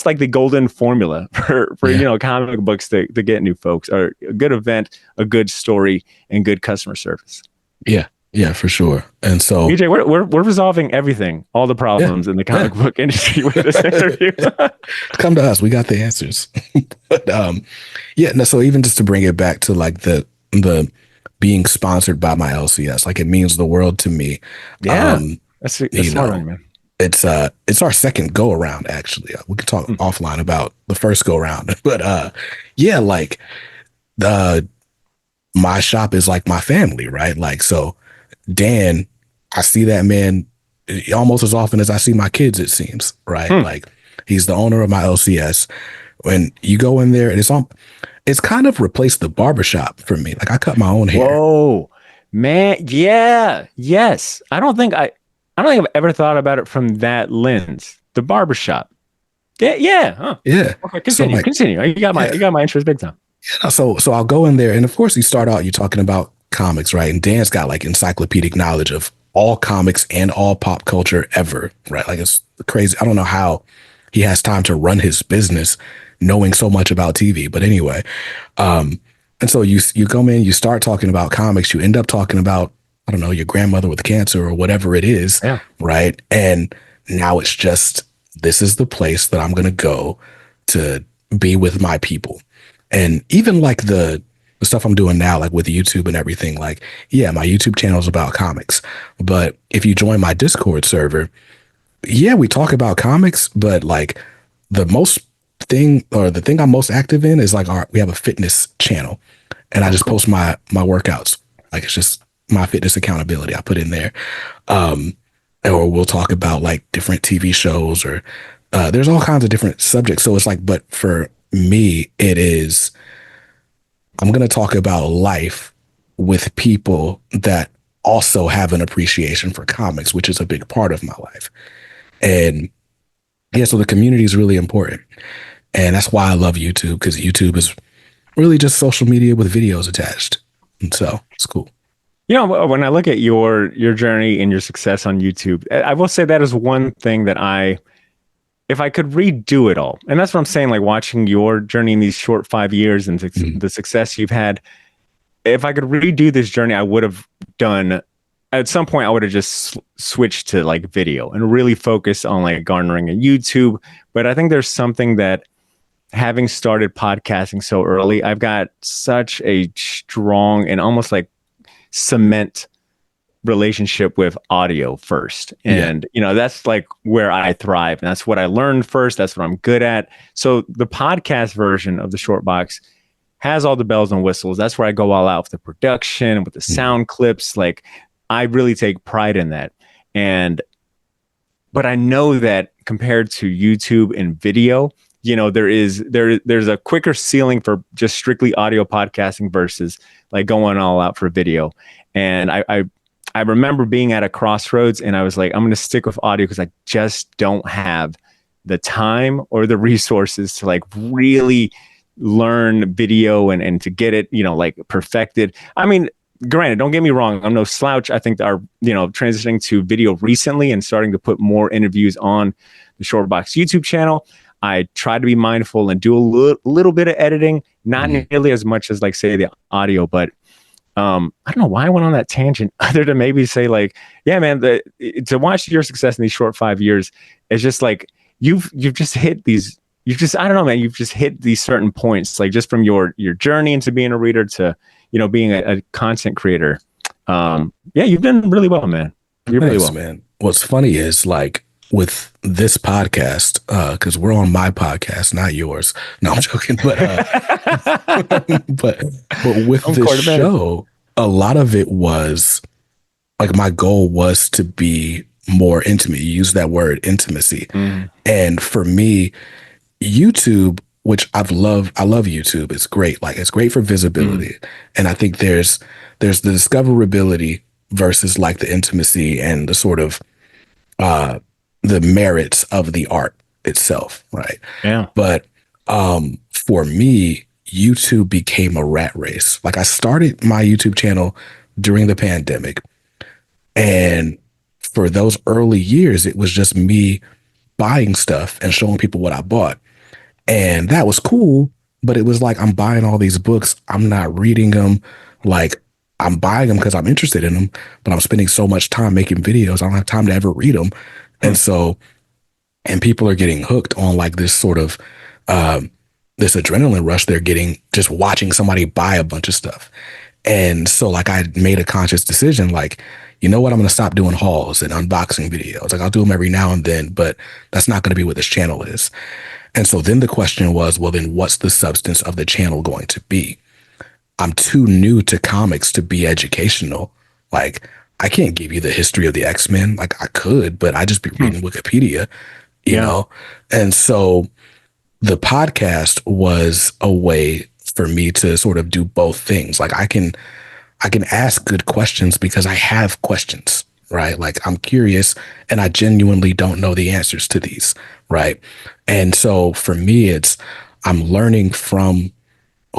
like the golden formula for you know, comic books to get new folks, or a good event, a good story, and good customer service. Yeah, for sure. And so BJ, we're resolving everything, all the problems in the comic book industry with this interview. Come to us, we got the answers. But so even just to bring it back to like the being sponsored by my LCS, like it means the world to me. That's smart one, man. It's our second go around, actually. We could talk offline about the first go around, but like my shop is like my family, right? Like, so Dan, I see that man almost as often as I see my kids, it seems, right? Like, he's the owner of my LCS. When you go in there, and it's kind of replaced the barbershop for me. Like, I cut my own hair. Whoa, man. Yeah. Yes. I don't think I've ever thought about it from that lens. The barbershop. Yeah. Yeah. Huh. Yeah. Okay. Continue. You got my interest big time. Yeah, so I'll go in there, and of course you start out, you're talking about comics, right? And Dan's got like encyclopedic knowledge of all comics and all pop culture ever, right? Like, it's crazy. I don't know how he has time to run his business knowing so much about TV. But anyway, and so you come in, you start talking about comics, you end up talking about, I don't know, your grandmother with cancer or whatever it is, right? And now it's just, this is the place that I'm going to go to be with my people. And even like the stuff I'm doing now, like with YouTube and everything, like, yeah, my YouTube channel is about comics. But if you join my Discord server, yeah, we talk about comics, but like the thing I'm most active in is like we have a fitness channel, and I just post my workouts. Like, it's just my fitness accountability I put in there. Or we'll talk about like different TV shows, or there's all kinds of different subjects. So it's like, but for me, it is, I'm going to talk about life with people that also have an appreciation for comics, which is a big part of my life. And yeah, so the community is really important. And that's why I love YouTube, because YouTube is really just social media with videos attached. And so it's cool. You know, when I look at your journey and your success on YouTube, I will say that is one thing that if I could redo it all, and that's what I'm saying, like watching your journey in these short 5 years and the success you've had, if I could redo this journey, I would have done, at some point, I would have just switched to like video and really focused on like garnering a YouTube. But I think there's something that, having started podcasting so early, I've got such a strong and almost like cement relationship with audio first. And, you know, that's like where I thrive. And that's what I learned first. That's what I'm good at. So the podcast version of the Short Box has all the bells and whistles. That's where I go all out with the production, with the sound clips. Like, I really take pride in that. But I know that compared to YouTube and video, you know, there's a quicker ceiling for just strictly audio podcasting versus like going all out for video. And I remember being at a crossroads, and I was like, I'm going to stick with audio because I just don't have the time or the resources to like really learn video and to get it, you know, like perfected. I mean, granted, don't get me wrong, I'm no slouch. I think are, you know, transitioning to video recently and starting to put more interviews on the Short Box YouTube channel. I try to be mindful and do a little bit of editing, not nearly as much as like say the audio, but I don't know why I went on that tangent other than maybe say like, yeah, man, to watch your success in these short 5 years, it's just like, you've just hit these, I don't know, man, you've just hit these certain points, like just from your journey into being a reader to, you know, being a content creator. Yeah, you've done really well, man. You're really well, man. What's funny is like with this podcast, because we're on my podcast, not yours. No, I'm joking. But but with this show, a lot of it was like, my goal was to be more intimate. You use that word, intimacy. And for me, YouTube, which I love YouTube. It's great. Like, it's great for visibility. And I think there's the discoverability versus like the intimacy and the sort of the merits of the art itself, right? Yeah. But for me, YouTube became a rat race. Like, I started my YouTube channel during the pandemic, and for those early years, it was just me buying stuff and showing people what I bought. And that was cool, but it was like, I'm buying all these books, I'm not reading them. Like, I'm buying them because I'm interested in them, but I'm spending so much time making videos, I don't have time to ever read them. And so, and people are getting hooked on like this sort of, this adrenaline rush they're getting just watching somebody buy a bunch of stuff. And so like, I made a conscious decision, like, you know what, I'm going to stop doing hauls and unboxing videos. Like, I'll do them every now and then, but that's not going to be what this channel is. And so then the question was, well, then what's the substance of the channel going to be? I'm too new to comics to be educational. Like, I can't give you the history of the X-Men. Like, I could, but I just be reading Wikipedia, you Yeah. know? And so the podcast was a way for me to sort of do both things. Like, I can ask good questions because I have questions, right? Like, I'm curious and I genuinely don't know the answers to these, right? And so for me, I'm learning from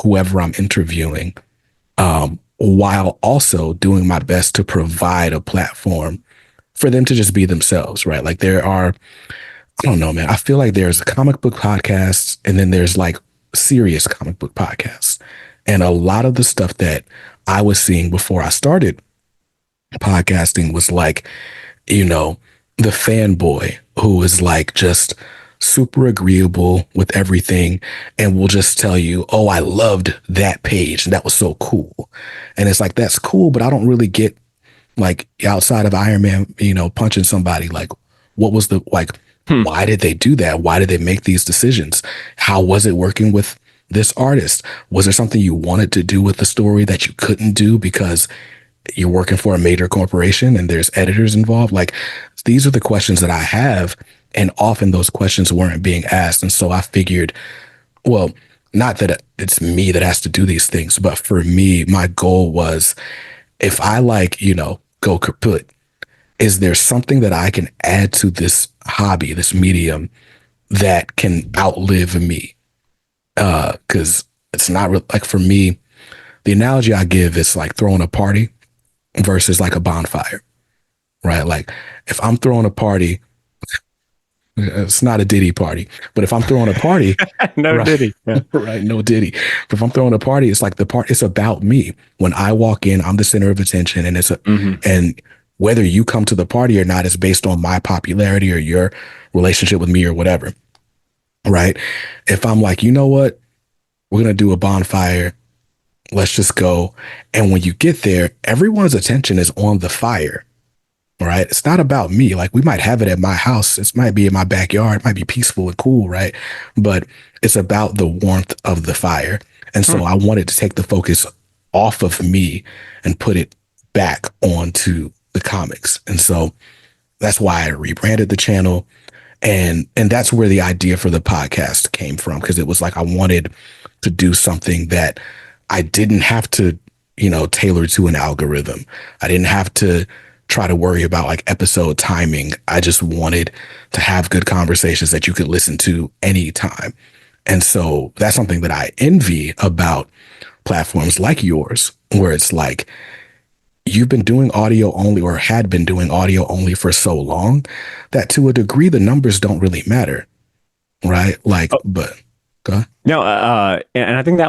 whoever I'm interviewing, while also doing my best to provide a platform for them to just be themselves, right? Like, I don't know, man. I feel like there's comic book podcasts and then there's like serious comic book podcasts. And a lot of the stuff that I was seeing before I started podcasting was like, you know, the fanboy who is like just super agreeable with everything and will just tell you, oh, I loved that page. And that was so cool. And it's like, that's cool, but I don't really get, like, outside of Iron Man, punching somebody, like, what was the, like, why did they do that? Why did they make these decisions? How was it working with this artist? Was there something you wanted to do with the story that you couldn't do because you're working for a major corporation and there's editors involved? Like, these are the questions that I have. And often those questions weren't being asked. And so I figured, well, not that it's me that has to do these things, but for me, my goal was, if I go kaput, is there something that I can add to this hobby, this medium, that can outlive me? Because it's not like, for me, the analogy I give is like throwing a party versus like a bonfire, right? Like, if I'm throwing a party, it's not a Diddy party, but if I'm throwing a party, No right, Diddy. Yeah. right, no Diddy. But if I'm throwing a party, it's like it's about me. When I walk in, I'm the center of attention, and and whether you come to the party or not is based on my popularity or your relationship with me or whatever, right? If I'm like, you know what, we're gonna do a bonfire, let's just go. And when you get there, everyone's attention is on the fire, right? It's not about me. Like, we might have it at my house. It might be in my backyard. It might be peaceful and cool, right? But it's about the warmth of the fire. And so I wanted to take the focus off of me and put it back onto the comics. And so that's why I rebranded the channel. And that's where the idea for the podcast came from, because it was like, I wanted to do something that I didn't have to, tailor to an algorithm. I didn't have to try to worry about like episode timing. I just wanted to have good conversations that you could listen to anytime. And so that's something that I envy about platforms like yours, where it's like, you've been doing audio only, or had been doing audio only for so long that to a degree, the numbers don't really matter. Right. Like, but go ahead. No, and I think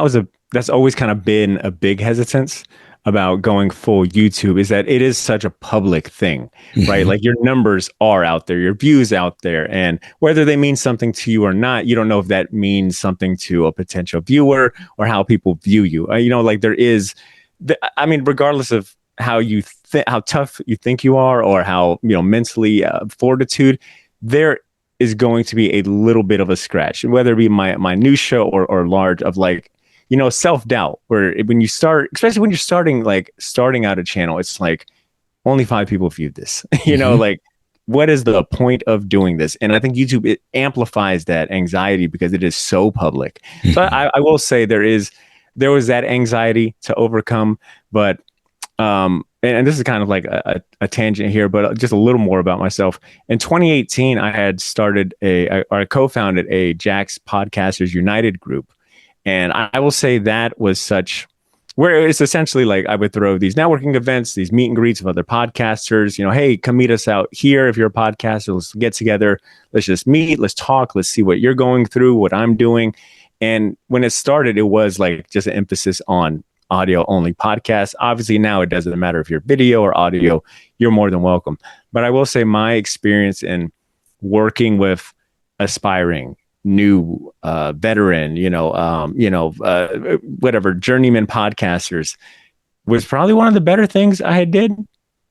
that's always kind of been a big hesitance about going full YouTube, is that it is such a public thing, right? Like, your numbers are out there, your views out there, and whether they mean something to you or not, you don't know if that means something to a potential viewer or how people view you. Like, there is, regardless of how how tough you think you are, or how, mentally fortitude, there is going to be a little bit of a scratch, whether it be my new show or large, of like, self-doubt, where when you start, especially when you're starting out a channel, it's like, only 5 people viewed this, like, what is the point of doing this? And I think YouTube, it amplifies that anxiety because it is so public. So I will say there was that anxiety to overcome, but and this is kind of like a tangent here, but just a little more about myself. In 2018, I had started I co-founded a Jack's Podcasters United group. And I will say that was where it's essentially like, I would throw these networking events, these meet and greets of other podcasters, hey, come meet us out here. If you're a podcaster, let's get together. Let's just meet. Let's talk. Let's see what you're going through, what I'm doing. And when it started, it was like just an emphasis on audio only podcasts. Obviously, now it doesn't matter if you're video or audio, you're more than welcome. But I will say my experience in working with aspiring, new, veteran, whatever, journeyman podcasters was probably one of the better things I did,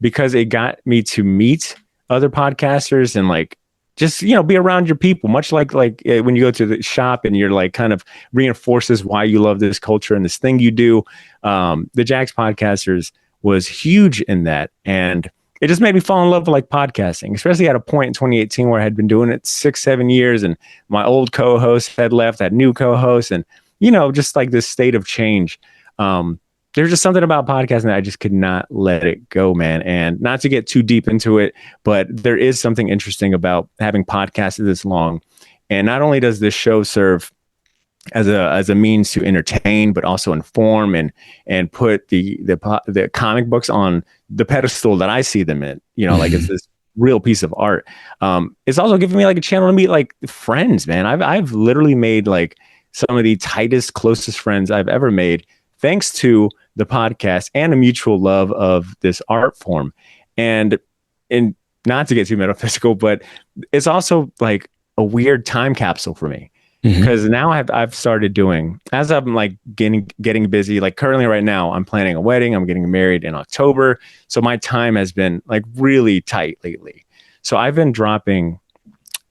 because it got me to meet other podcasters and like just, be around your people, much like when you go to the shop and you're like kind of reinforces why you love this culture and this thing you do. The Jax Podcasters was huge in that. And it just made me fall in love with like podcasting, especially at a point in 2018 where I had been doing it 6-7 years and my old co-host had left, that new co-host, and, just like this state of change. There's just something about podcasting that I just could not let it go, man. And not to get too deep into it, but there is something interesting about having podcasted this long. And not only does this show serve as a means to entertain, but also inform and put the comic books on the pedestal that I see them in, like it's this real piece of art. It's also giving me like a channel to meet like friends, man. I've literally made like some of the tightest, closest friends I've ever made, thanks to the podcast and a mutual love of this art form. And not to get too metaphysical, but it's also like a weird time capsule for me. Because now I've started doing, as I'm like getting busy, like currently right now, I'm planning a wedding. I'm getting married in October. So my time has been like really tight lately. So I've been dropping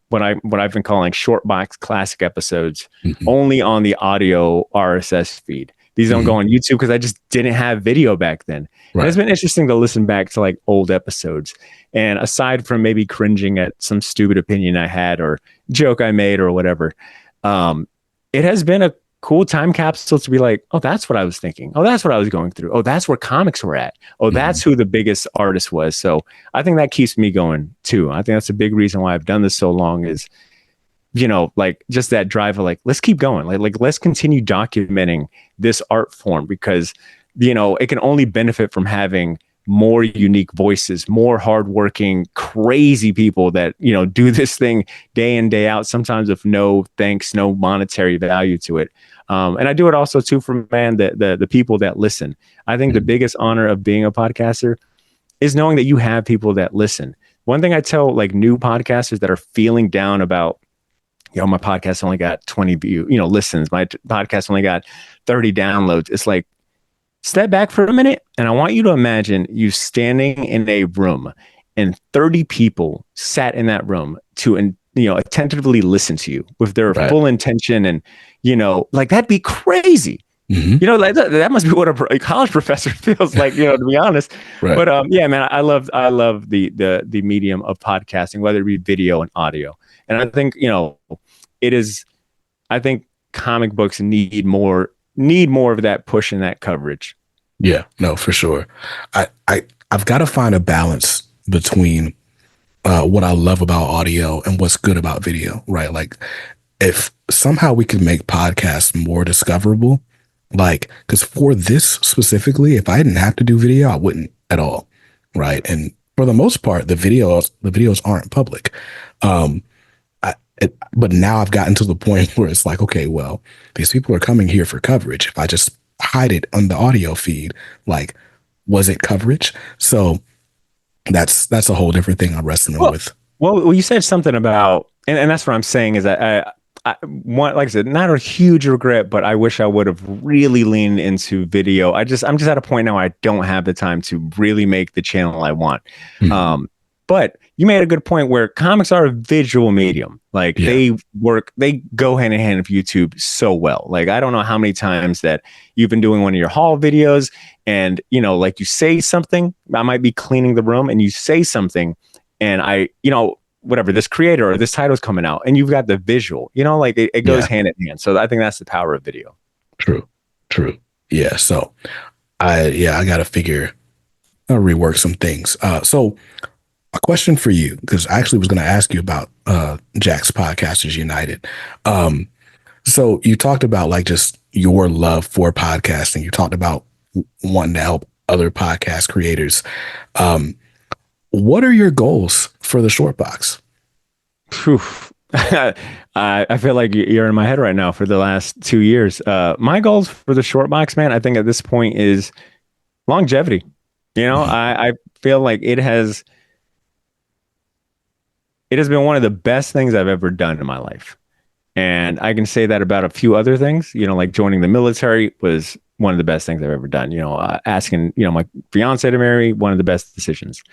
what I've been calling short box classic episodes only on the audio RSS feed. These don't go on YouTube because I just didn't have video back then. Right. And it's been interesting to listen back to like old episodes. And aside from maybe cringing at some stupid opinion I had or joke I made or whatever, it has been a cool time capsule to be like, oh, that's what I was thinking. Oh, that's what I was going through. Oh, that's where comics were at. Oh, that's who the biggest artist was. So I think that keeps me going too. I think that's a big reason why I've done this so long is, like just that drive of like, let's keep going. Like let's continue documenting this art form because, it can only benefit from having more unique voices, more hardworking, crazy people that, do this thing day in, day out, sometimes with no monetary value to it. And I do it also too for, man, the people that listen. I think the biggest honor of being a podcaster is knowing that you have people that listen. One thing I tell like new podcasters that are feeling down about, my podcast only got 20 listens. My podcast only got 30 downloads. It's like, step back for a minute. And I want you to imagine you standing in a room and 30 people sat in that room to, attentively listen to you with their full intention. And, like that'd be crazy. Like that must be what a college professor feels like, to be honest. Right. But yeah, man, I love the medium of podcasting, whether it be video and audio. And I think, I think comic books need more of that push and that coverage. Yeah, no, for sure. I've got to find a balance between what I love about audio and what's good about video, right? Like if somehow we could make podcasts more discoverable, like, because for this specifically, if I didn't have to do video, I wouldn't at all, right? And for the most part, the videos aren't public. But now I've gotten to the point where it's like, okay, well, these people are coming here for coverage. If I just hide it on the audio feed, like, was it coverage? So that's a whole different thing I'm wrestling with. Well, you said something about, and that's what I'm saying is that I want, like I said, not a huge regret, but I wish I would have really leaned into video. I'm just at a point now I don't have the time to really make the channel I want. But you made a good point where comics are a visual medium. Like they go hand in hand with YouTube so well. Like, I don't know how many times that you've been doing one of your haul videos and, like you say something, I might be cleaning the room and you say something and whatever, this creator or this title's coming out and you've got the visual, like it goes hand in hand. So I think that's the power of video. True. Yeah. So I got to rework some things. So a question for you, because I actually was going to ask you about Jax Podcasters United. So you talked about like just your love for podcasting. You talked about wanting to help other podcast creators. What are your goals for the short box? I feel like you're in my head right now for the last 2 years. My goals for the short box, man, I think at this point is longevity. I feel like it has been one of the best things I've ever done in my life. And I can say that about a few other things, like joining the military was one of the best things I've ever done. Asking, my fiance to marry, one of the best decisions.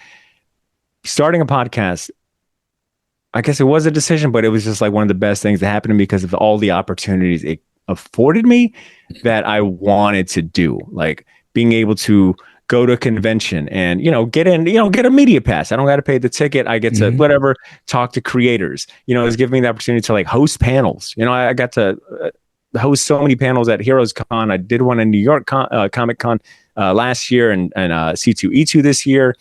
Starting a podcast, I guess it was a decision, but it was just like one of the best things that happened to me because of all the opportunities it afforded me that I wanted to do. Like being able to go to a convention and, get in, get a media pass. I don't got to pay the ticket. I get to whatever, talk to creators, it's giving me the opportunity to like host panels. I got to host so many panels at Heroes Con. I did one in New York Comic Con last year and C2E2 this year,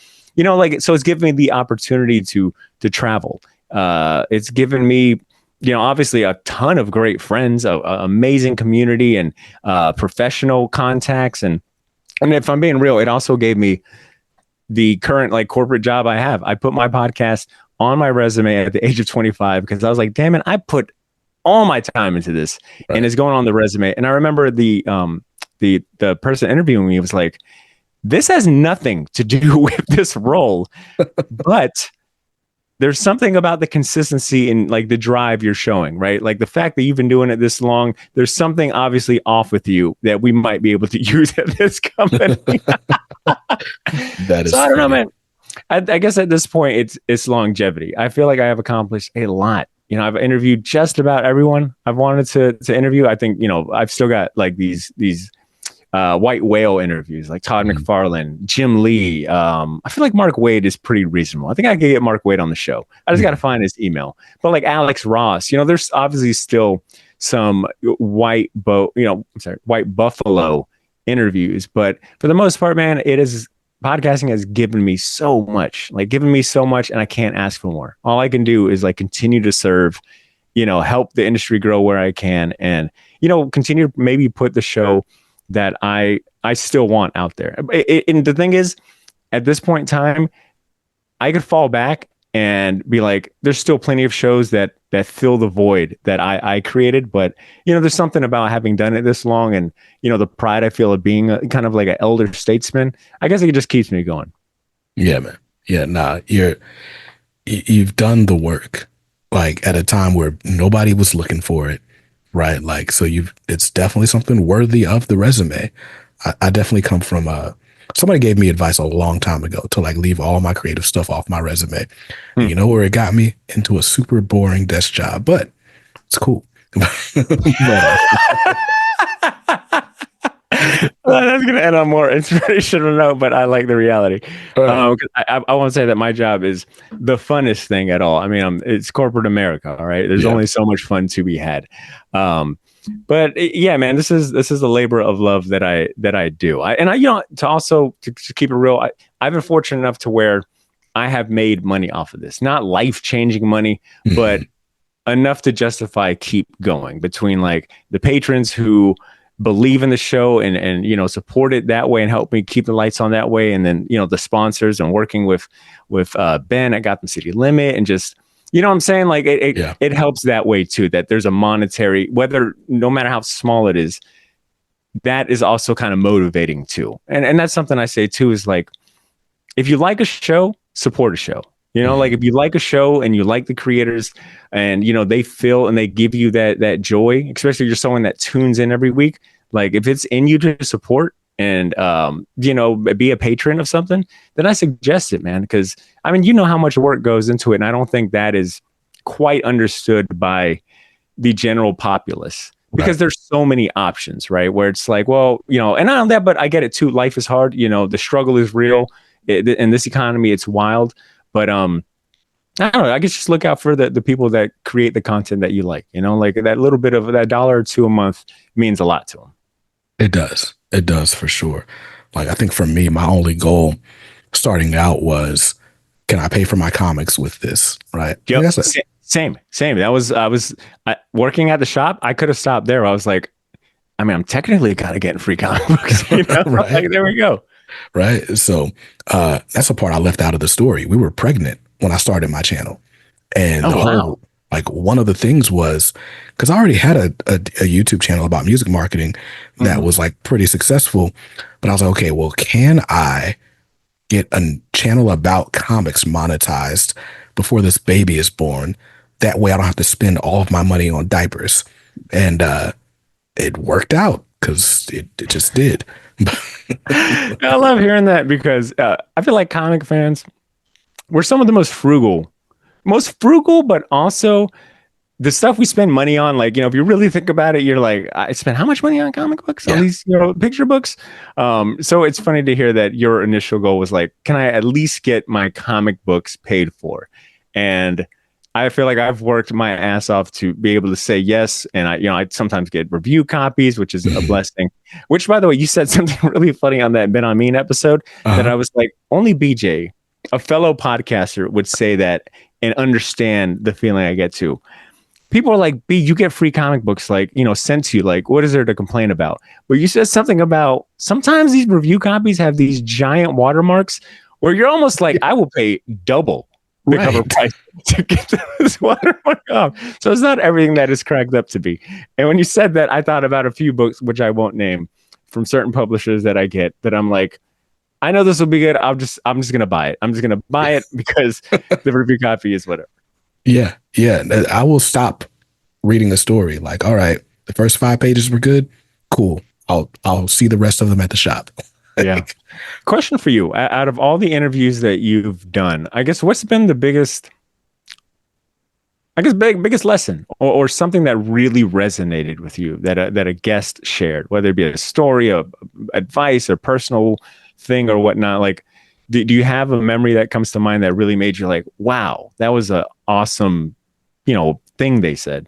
so it's given me the opportunity to travel. It's given me, obviously a ton of great friends, a amazing community and professional contacts. And if I'm being real, it also gave me the current like corporate job I have. I put my podcast on my resume at the age of 25 because I was like, damn it, I put all my time into this and it's going on the resume. And I remember the person interviewing me was like, this has nothing to do with this role, but there's something about the consistency and like the drive you're showing, right? Like the fact that you've been doing it this long, there's something obviously off with you that we might be able to use at this company. That is so I don't know, man. I guess at this point it's longevity. I feel like I have accomplished a lot. I've interviewed just about everyone I've wanted to interview. I think, I've still got like these white whale interviews like Todd McFarlane, Jim Lee. I feel like Mark Waid is pretty reasonable. I think I could get Mark Waid on the show. I just got to find his email. But like Alex Ross, there's obviously still some white buffalo interviews. But for the most part, man, podcasting has given me so much, and I can't ask for more. All I can do is like continue to serve, help the industry grow where I can and, continue to maybe put the show that I still want out there. And the thing is, at this point in time, I could fall back and be like, there's still plenty of shows that fill the void that I created. But, there's something about having done it this long and, the pride I feel of being kind of like an elder statesman. I guess it just keeps me going. Yeah, man. Yeah, nah, you've done the work like at a time where nobody was looking for it. Right. Like, so it's definitely something worthy of the resume. I definitely come from, somebody gave me advice a long time ago to like leave all my creative stuff off my resume. And you know where it got me? Into a super boring desk job, but it's cool. Well, that's going to end on more inspirational note, but I like the reality. I want to say that my job is the funnest thing at all. I mean, it's corporate America. All right. There's only so much fun to be had. But yeah, man, this is the labor of love that I do. To keep it real, I've been fortunate enough to where I have made money off of this, not life-changing money, but enough to justify keep going between like the patrons who believe in the show and support it that way and help me keep the lights on that way. And then, the sponsors and working with Ben at Gotham City Limit and just, what I'm saying? Like it helps that way too, that there's a monetary, no matter how small it is, that is also kind of motivating too. And that's something I say too, is like, if you like a show, support a show. Like if you like a show and you like the creators and, they feel and they give you that joy, especially if you're someone that tunes in every week, like if it's in you to support and, be a patron of something, then I suggest it, man. Because I mean, how much work goes into it. And I don't think that is quite understood by the general populace because there's so many options, right? Where it's like, well, and not on that, but I get it too. Life is hard. The struggle is real. In this economy, it's wild. But I don't know. I guess just look out for the people that create the content that you like. Like that little bit of that $1 or $2 a month means a lot to them. It does. It does for sure. Like I think for me, my only goal starting out was, can I pay for my comics with this? Right. Yep. Same. That was I was working at the shop. I could have stopped there. I was like, I mean, I'm technically kind of getting free comic books. Right. Like, there we go. Right. So that's a part I left out of the story. We were pregnant when I started my channel. And like one of the things was, because I already had a YouTube channel about music marketing that was like pretty successful. But I was like, okay, well, can I get a channel about comics monetized before this baby is born? That way I don't have to spend all of my money on diapers. And it worked out because it just did. I love hearing that because I feel like comic fans, we're some of the most frugal most frugal, but also the stuff we spend money on, like, if you really think about it, you're like, I spent how much money on comic books, on these, picture books. So it's funny to hear that your initial goal was like, can I at least get my comic books paid for? And I feel like I've worked my ass off to be able to say yes. And I sometimes get review copies, which is a blessing, which, by the way, you said something really funny on that Ben on Mean episode that I was like, only BJ, a fellow podcaster, would say that and understand the feeling I get too. People are like, B, you get free comic books, like, sent to you. Like, what is there to complain about? But you said something about sometimes these review copies have these giant watermarks where you're almost like, I will pay double the cover price to get this watermark off. So it's not everything that is cracked up to be. And when you said that, I thought about a few books, which I won't name, from certain publishers that I get, that I'm like, I know this will be good. I'm just going to buy it. I'm just going to buy it because the review copy is whatever. Yeah. I will stop reading a story. Like, all right, the first 5 pages were good. Cool. I'll see the rest of them at the shop. Yeah. Question for you. Out of all the interviews that you've done, I guess what's been the biggest lesson or something that really resonated with you that a guest shared, whether it be a story, of advice, or personal thing or whatnot? Like, do you have a memory that comes to mind that really made you like, wow, that was an awesome, thing they said?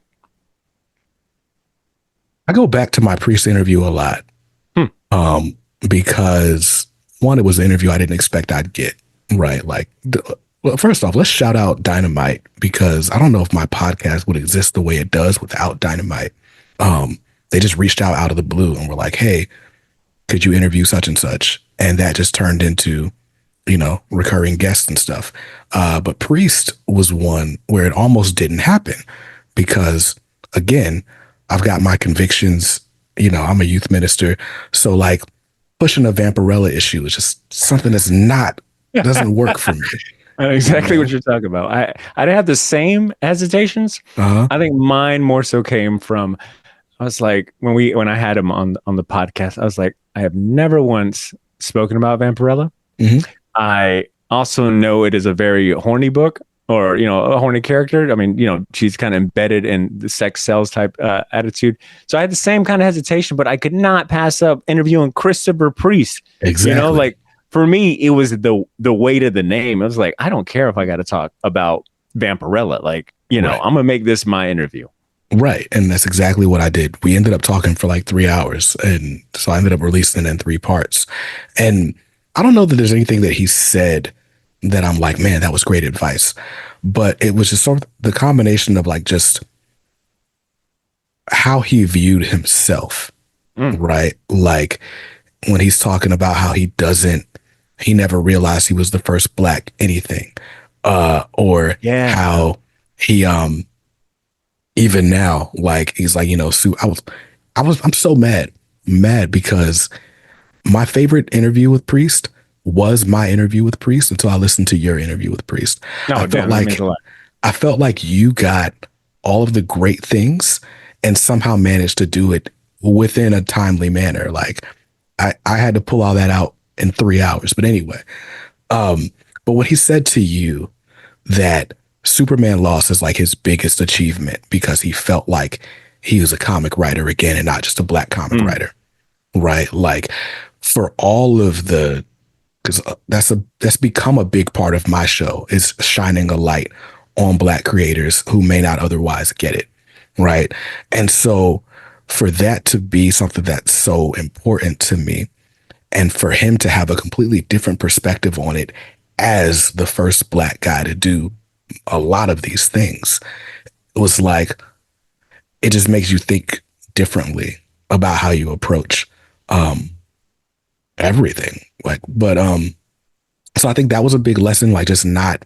I go back to my Priest interview a lot. Because one, it was an interview I didn't expect I'd get. Right. Like, well, first off, let's shout out Dynamite, because I don't know if my podcast would exist the way it does without Dynamite. They just reached out of the blue and were like, hey, could you interview such and such? And that just turned into, recurring guests and stuff. But Priest was one where it almost didn't happen because, again, I've got my convictions. I'm a youth minister. So, like, pushing a Vampirella issue is just something that's doesn't work for me. I know exactly what you're talking about. I didn't have the same hesitations. I think mine more so came from, I was like, when I had him on the podcast, I was like, I have never once spoken about Vampirella. I also know it is a very horny book, or, a horny character. I mean, she's kind of embedded in the sex sells type attitude. So I had the same kind of hesitation, but I could not pass up interviewing Christopher Priest. Exactly. Like, for me, it was the weight of the name. I was like, I don't care if I got to talk about Vampirella. Like, I'm going to make this my interview. Right. And that's exactly what I did. We ended up talking for like 3 hours. And so I ended up releasing it in 3 parts. And I don't know that there's anything that he said that I'm like, man, that was great advice. But it was just sort of the combination of like just how he viewed himself, right? Like when he's talking about how he never realized he was the first Black anything, or how he, even now, like, he's like, Sue, I'm so mad because my favorite interview with Priest was my interview with Priest until I listened to your interview with Priest. I felt like you got all of the great things and somehow managed to do it within a timely manner. Like I had to pull all that out in 3 hours. But anyway, but when he said to you that Superman Lost is like his biggest achievement because he felt like he was a comic writer again and not just a Black comic writer, right? Like, for all of the, because that's become a big part of my show, is shining a light on Black creators who may not otherwise get it, right? And so for that to be something that's so important to me, and for him to have a completely different perspective on it as the first Black guy to do a lot of these things, it was like, it just makes you think differently about how you approach everything. Like, but so I think that was a big lesson, like just not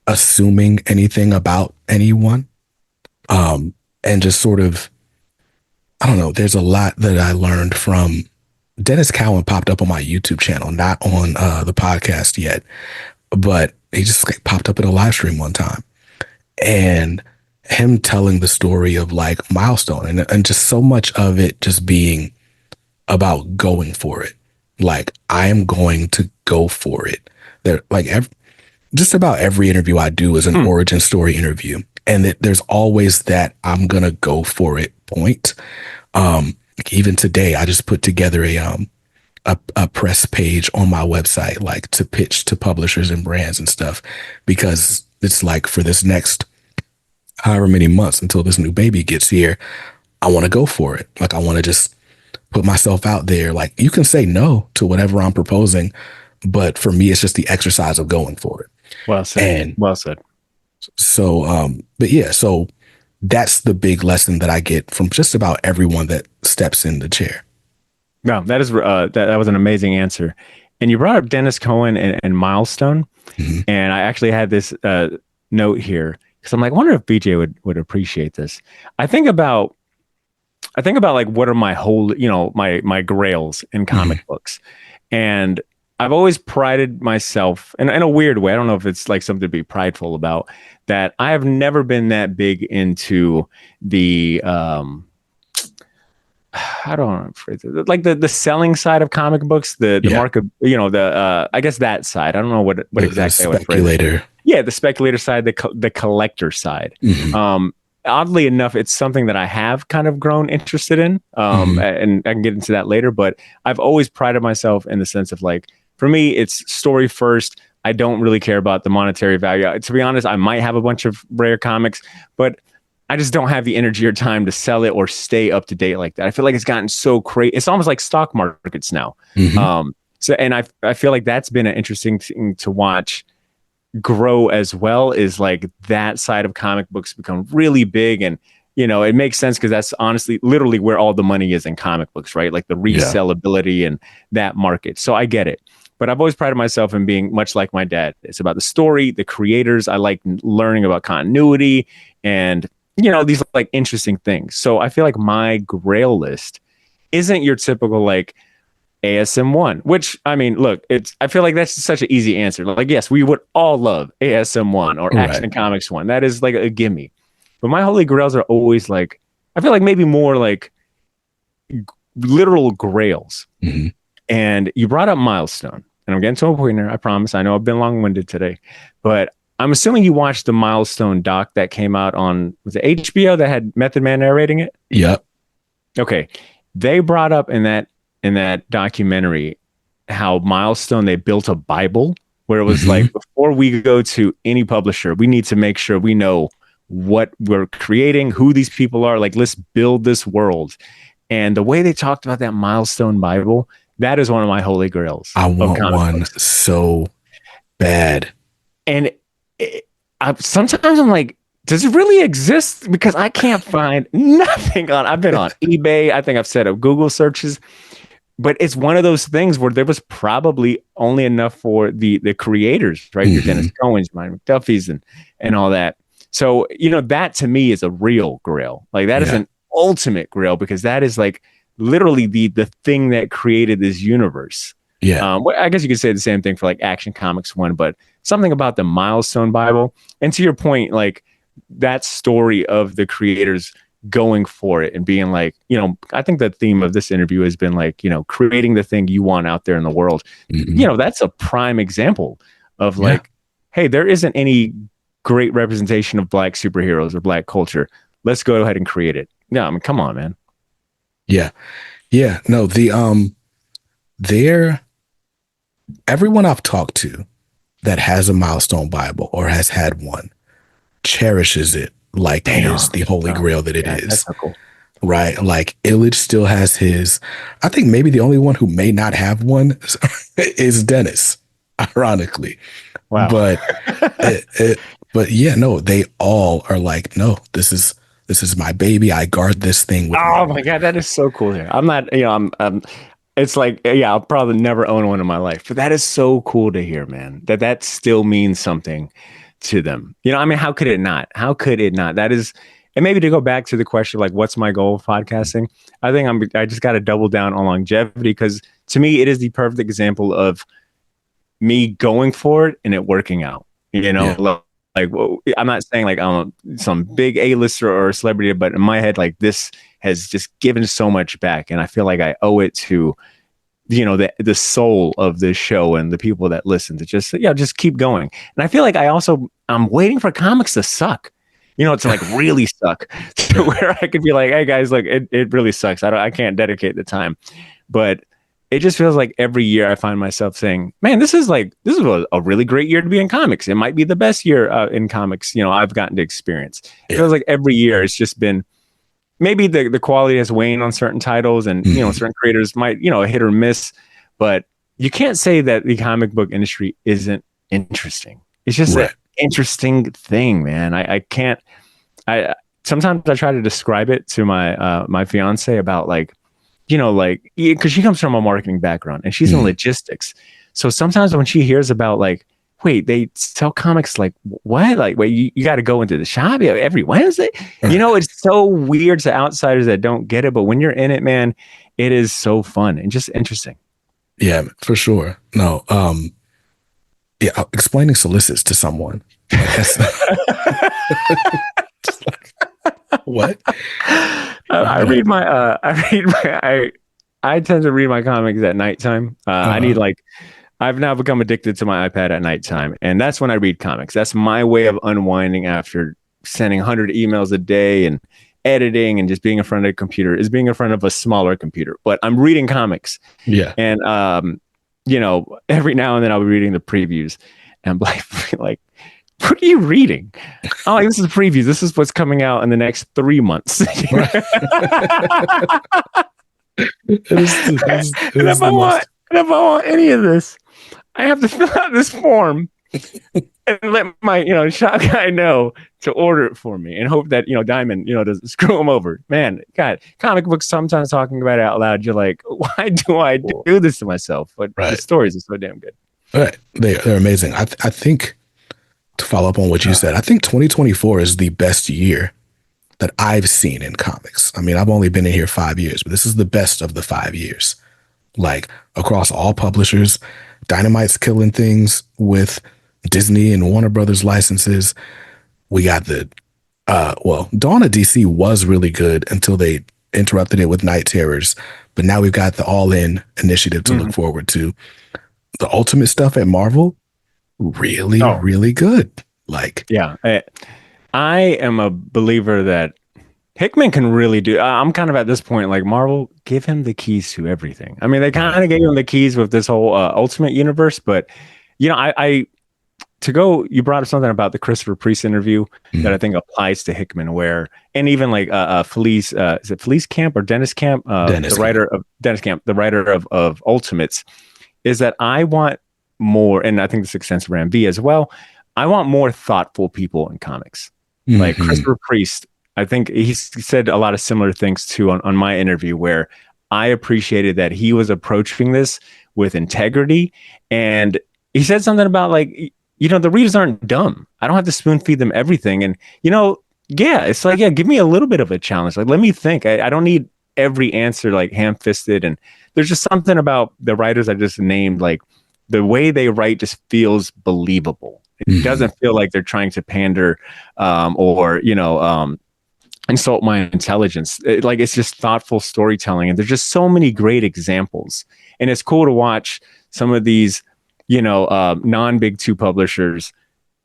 assuming anything about anyone, and just sort of, I don't know, there's a lot that I learned from Dennis Cowan. Popped up on my YouTube channel, not on the podcast yet, but he just like popped up in a live stream one time, and him telling the story of like Milestone, and just so much of it just being about going for it. Like, I am going to go for it. There, like, just about every interview I do is an origin story interview. And there's always that I'm going to go for it point. Even today, I just put together a press page on my website, like to pitch to publishers and brands and stuff, because it's like for this next however many months until this new baby gets here, I want to go for it. Like, I want to just put myself out there. Like, you can say no to whatever I'm proposing, but for me, it's just the exercise of going for it. Well said. And well said. So, but yeah, so that's the big lesson that I get from just about everyone that steps in the chair. No, that is that was an amazing answer. And you brought up Dennis Cohen and Milestone, and I actually had this note here because I'm like, I wonder if BJ would appreciate this. I think about like what are my whole, my grails in comic books, and I've always prided myself in a weird way. I don't know if it's like something to be prideful about, that I have never been that big into the I don't know, like the selling side of comic books, the market, I guess that side. I don't know what exactly I would phrase it. Yeah, the speculator side, the collector side. Oddly enough, it's something that I have kind of grown interested in, and I can get into that later. But I've always prided myself in the sense of like, for me, it's story first. I don't really care about the monetary value. To be honest, I might have a bunch of rare comics, but I just don't have the energy or time to sell it or stay up to date like that. I feel like it's gotten so crazy. It's almost like stock markets now. And I feel like that's been an interesting thing to watch grow as well, is like that side of comic books become really big. And, it makes sense because that's honestly literally where all the money is in comic books, right? Like the resellability and that market. So I get it. But I've always prided myself in being much like my dad. It's about the story, the creators. I like learning about continuity and, these like interesting things. So I feel like my grail list isn't your typical like ASM1, which, I mean, look, I feel like that's such an easy answer. Like, yes, we would all love ASM1 or Action Comics 1. That is like a gimme. But my holy grails are always like, I feel like maybe more like literal grails. And you brought up Milestone, and I'm getting to a point here, I promise. I know I've been long-winded today, but I'm assuming you watched the Milestone doc that came out on, was it HBO that had Method Man narrating it? Yep. Okay. They brought up in that documentary how Milestone, they built a Bible where it was like, before we go to any publisher, we need to make sure we know what we're creating, who these people are. Like, let's build this world. And the way they talked about that Milestone Bible, that is one of my holy grails. I want one so bad. And sometimes I'm like, does it really exist? Because I can't find nothing I've been on eBay. I think I've set up Google searches, but it's one of those things where there was probably only enough for the creators, right? Your Dennis Cohen's, Ryan McDuffie's and all that. So, that to me is a real grail. Like, that is an ultimate grail, because that is like literally the thing that created this universe. I guess you could say the same thing for like Action Comics 1, but something about the Milestone Bible. And to your point, like that story of the creators going for it and being like, I think the theme of this interview has been like, creating the thing you want out there in the world. That's a prime example of like, hey, there isn't any great representation of Black superheroes or Black culture. Let's go ahead and create it. Yeah, I mean, come on, man. Yeah. No, everyone I've talked to that has a Milestone Bible or has had one cherishes it like it is the holy grail that it is. That's so cool. Right? Like, Illich still has his. I think maybe the only one who may not have one is Dennis, ironically. Wow. But but yeah, no, they all are like, no, this is my baby. I guard this thing with my God, that is so cool here. I'm not, it's like, I'll probably never own one in my life, but that is so cool to hear, man, that still means something to them. I mean, how could it not? That is, and maybe to go back to the question, like, what's my goal of podcasting? I think I just got to double down on longevity, because to me, it is the perfect example of me going for it and it working out, Like, I'm not saying like I'm some big A-lister or a celebrity, but in my head, like, this has just given so much back. And I feel like I owe it to the soul of this show and the people that listen to just keep going. And I feel like I'm waiting for comics to suck, to like really suck to where I could be like, hey guys, like it really sucks. I can't dedicate the time, but it just feels like every year I find myself saying, man, this is a really great year to be in comics. It might be the best year in comics, I've gotten to experience. It feels like every year it's just been, maybe the quality has waned on certain titles and, certain creators might, hit or miss, but you can't say that the comic book industry isn't interesting. It's just an interesting thing, man. Sometimes I try to describe it to my fiance about like, because she comes from a marketing background and she's in logistics. So sometimes when she hears about like, wait, they sell comics like what? Like, wait, you got to go into the shop every Wednesday? It's so weird to outsiders that don't get it. But when you're in it, man, it is so fun and just interesting. Yeah, for sure. No, explaining solicits to someone. What? I tend to read my comics at nighttime. I've now become addicted to my iPad at nighttime, and that's when I read comics. That's my way of unwinding after sending 100 emails a day and editing and just being in front of a computer, is being in front of a smaller computer. But I'm reading comics. Yeah. And, every now and then I'll be reading the previews and I'm like, what are you reading? Oh, like, this is previews. This is what's coming out in the next 3 months. And if I want any of this, I have to fill out this form and let my shop guy know to order it for me and hope that Diamond doesn't screw him over. Man, God, comic books, sometimes talking about it out loud, you're like, why do I do this to myself? But the stories are so damn good. Right, they're amazing. I think, to follow up on what you said, I think 2024 is the best year that I've seen in comics. I mean, I've only been in here 5 years, but this is the best of the 5 years. Like, across all publishers, Dynamite's killing things with Disney and Warner Brothers licenses. We got the Dawn of DC was really good until they interrupted it with Night Terrors, but now we've got the All In initiative to look forward to. The Ultimate stuff at Marvel, really good. Like, yeah, I am a believer that Hickman can really do. I'm kind of at this point like, Marvel, give him the keys to everything. I mean, they kind of gave him the keys with this whole Ultimate universe, but you brought up something about the Christopher Priest interview that I think applies to Hickman, and even like Felice, is it Felice Camp or Dennis Camp? The writer of Ultimates, is that I want more, and I think this extends to Ram V as well. I want more thoughtful people in comics. Like Christopher Priest, I think he said a lot of similar things too on my interview, where I appreciated that he was approaching this with integrity. And he said something about like, the readers aren't dumb. I don't have to spoon feed them everything. And, it's like, give me a little bit of a challenge. Like, let me think. I don't need every answer like ham-fisted. And there's just something about the writers I just named, like the way they write just feels believable. It doesn't feel like they're trying to pander or insult my intelligence. It's just thoughtful storytelling. And there's just so many great examples. And it's cool to watch some of these, non-big two publishers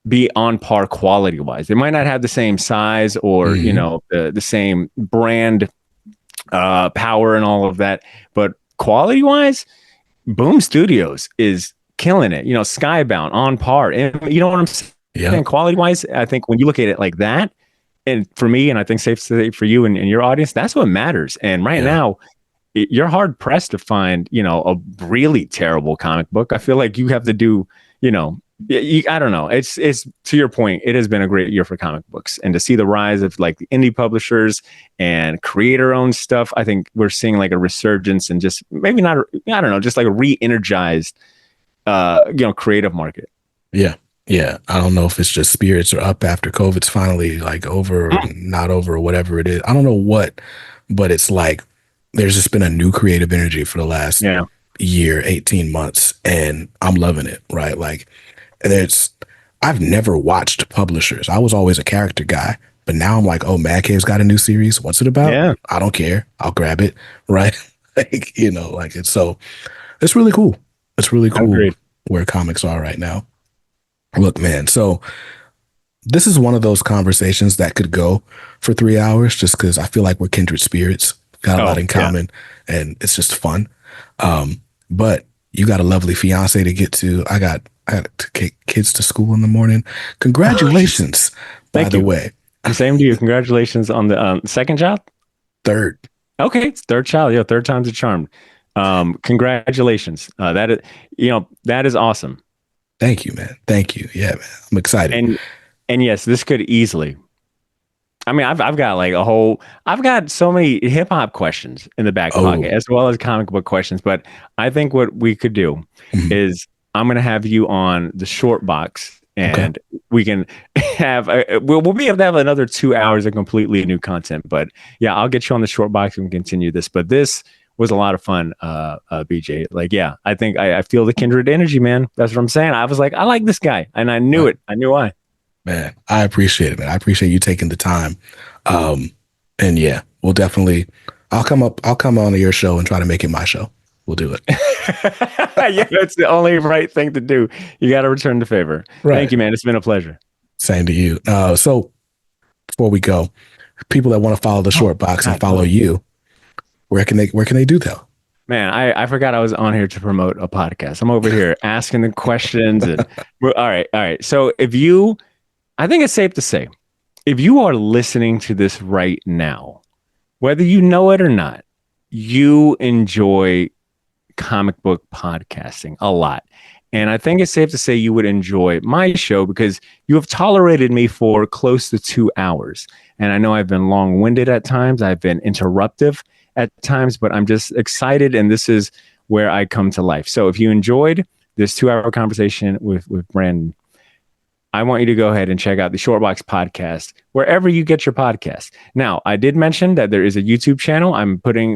be on par quality wise. They might not have the same size or, the same brand power and all of that, but quality wise, Boom Studios is killing it. Skybound on par. And you know what I'm saying? Yeah. Quality wise, I think when you look at it like that, and for me, and I think safe to say for you and your audience, that's what matters. And right now, you're hard pressed to find, a really terrible comic book. I feel like you have to do, I don't know. It's to your point. It has been a great year for comic books, and to see the rise of like the indie publishers and creator-owned stuff, I think we're seeing like a resurgence and just maybe not. I don't know, just like a re-energized, creative market. Yeah. Yeah. I don't know if it's just spirits are up after COVID's finally like over or not over or whatever it is. I don't know what, but it's like there's just been a new creative energy for the last year, 18 months, and I'm loving it. Right. Like, I've never watched publishers. I was always a character guy, but now I'm like, oh, Mad Cave's got a new series. What's it about? Yeah. I don't care. I'll grab it. Right. Like, it's so it's really cool. It's really cool Agreed. where comics are right now. Look, man, so this is one of those conversations that could go for 3 hours just because I feel like we're kindred spirits, got a lot in common, and it's just fun. But you got a lovely fiance to get to. I got to take kids to school in the morning. Congratulations, by the way. Same to you. Congratulations on the second child? Third. Okay, it's third child. Yeah, third time's a charm. Congratulations. That is awesome. Thank you, man. Thank you. Yeah, man. I'm excited. And yes, this could easily. I mean, I've got like I've got so many hip hop questions in the back pocket as well as comic book questions. But I think what we could do is I'm going to have you on the short box, and we can have we'll be able to have another 2 hours of completely new content. But yeah, I'll get you on the short box and continue this. But this was a lot of fun, BJ. Like, yeah, I think I feel the kindred energy, man. That's what I'm saying. I was like, I like this guy, and I knew it. I knew why. Man, I appreciate it, man. I appreciate you taking the time. And yeah, we'll definitely, I'll come on to your show and try to make it my show. We'll do it. Yeah, that's the only right thing to do. You got to return the favor. Right. Thank you, man. It's been a pleasure. Same to you. So before we go, people that want to follow the short box and follow you, where can they do that? Man, I forgot I was on here to promote a podcast. I'm over here asking the questions. And all right. So I think it's safe to say, if you are listening to this right now, whether you know it or not, you enjoy comic book podcasting a lot. And I think it's safe to say you would enjoy my show because you have tolerated me for close to 2 hours. And I know I've been long-winded at times. I've been interruptive at times, but I'm just excited. And this is where I come to life. So if you enjoyed this 2-hour conversation with Brandon, I want you to go ahead and check out the Shortbox podcast wherever you get your podcast. Now, I did mention that there is a YouTube channel.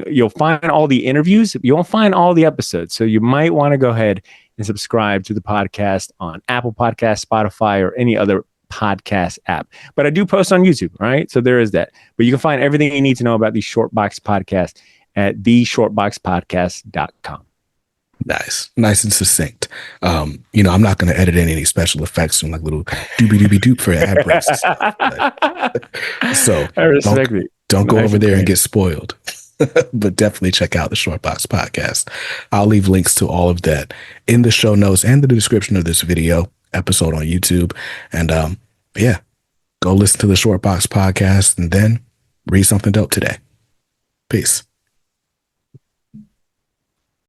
You'll find all the interviews. You won't find all the episodes. So you might want to go ahead and subscribe to the podcast on Apple Podcasts, Spotify, or any other podcast app. But I do post on YouTube, right? So there is that. But you can find everything you need to know about the Shortbox podcast at theshortboxpodcast.com. Nice and succinct. I'm not going to edit in any special effects and like little doobie doop for ad breaks. So don't go over there and get spoiled. But definitely check out the Shortbox podcast. I'll leave links to all of that in the show notes and the description of this video episode on YouTube. And go listen to the Shortbox podcast and then read something dope today. Peace.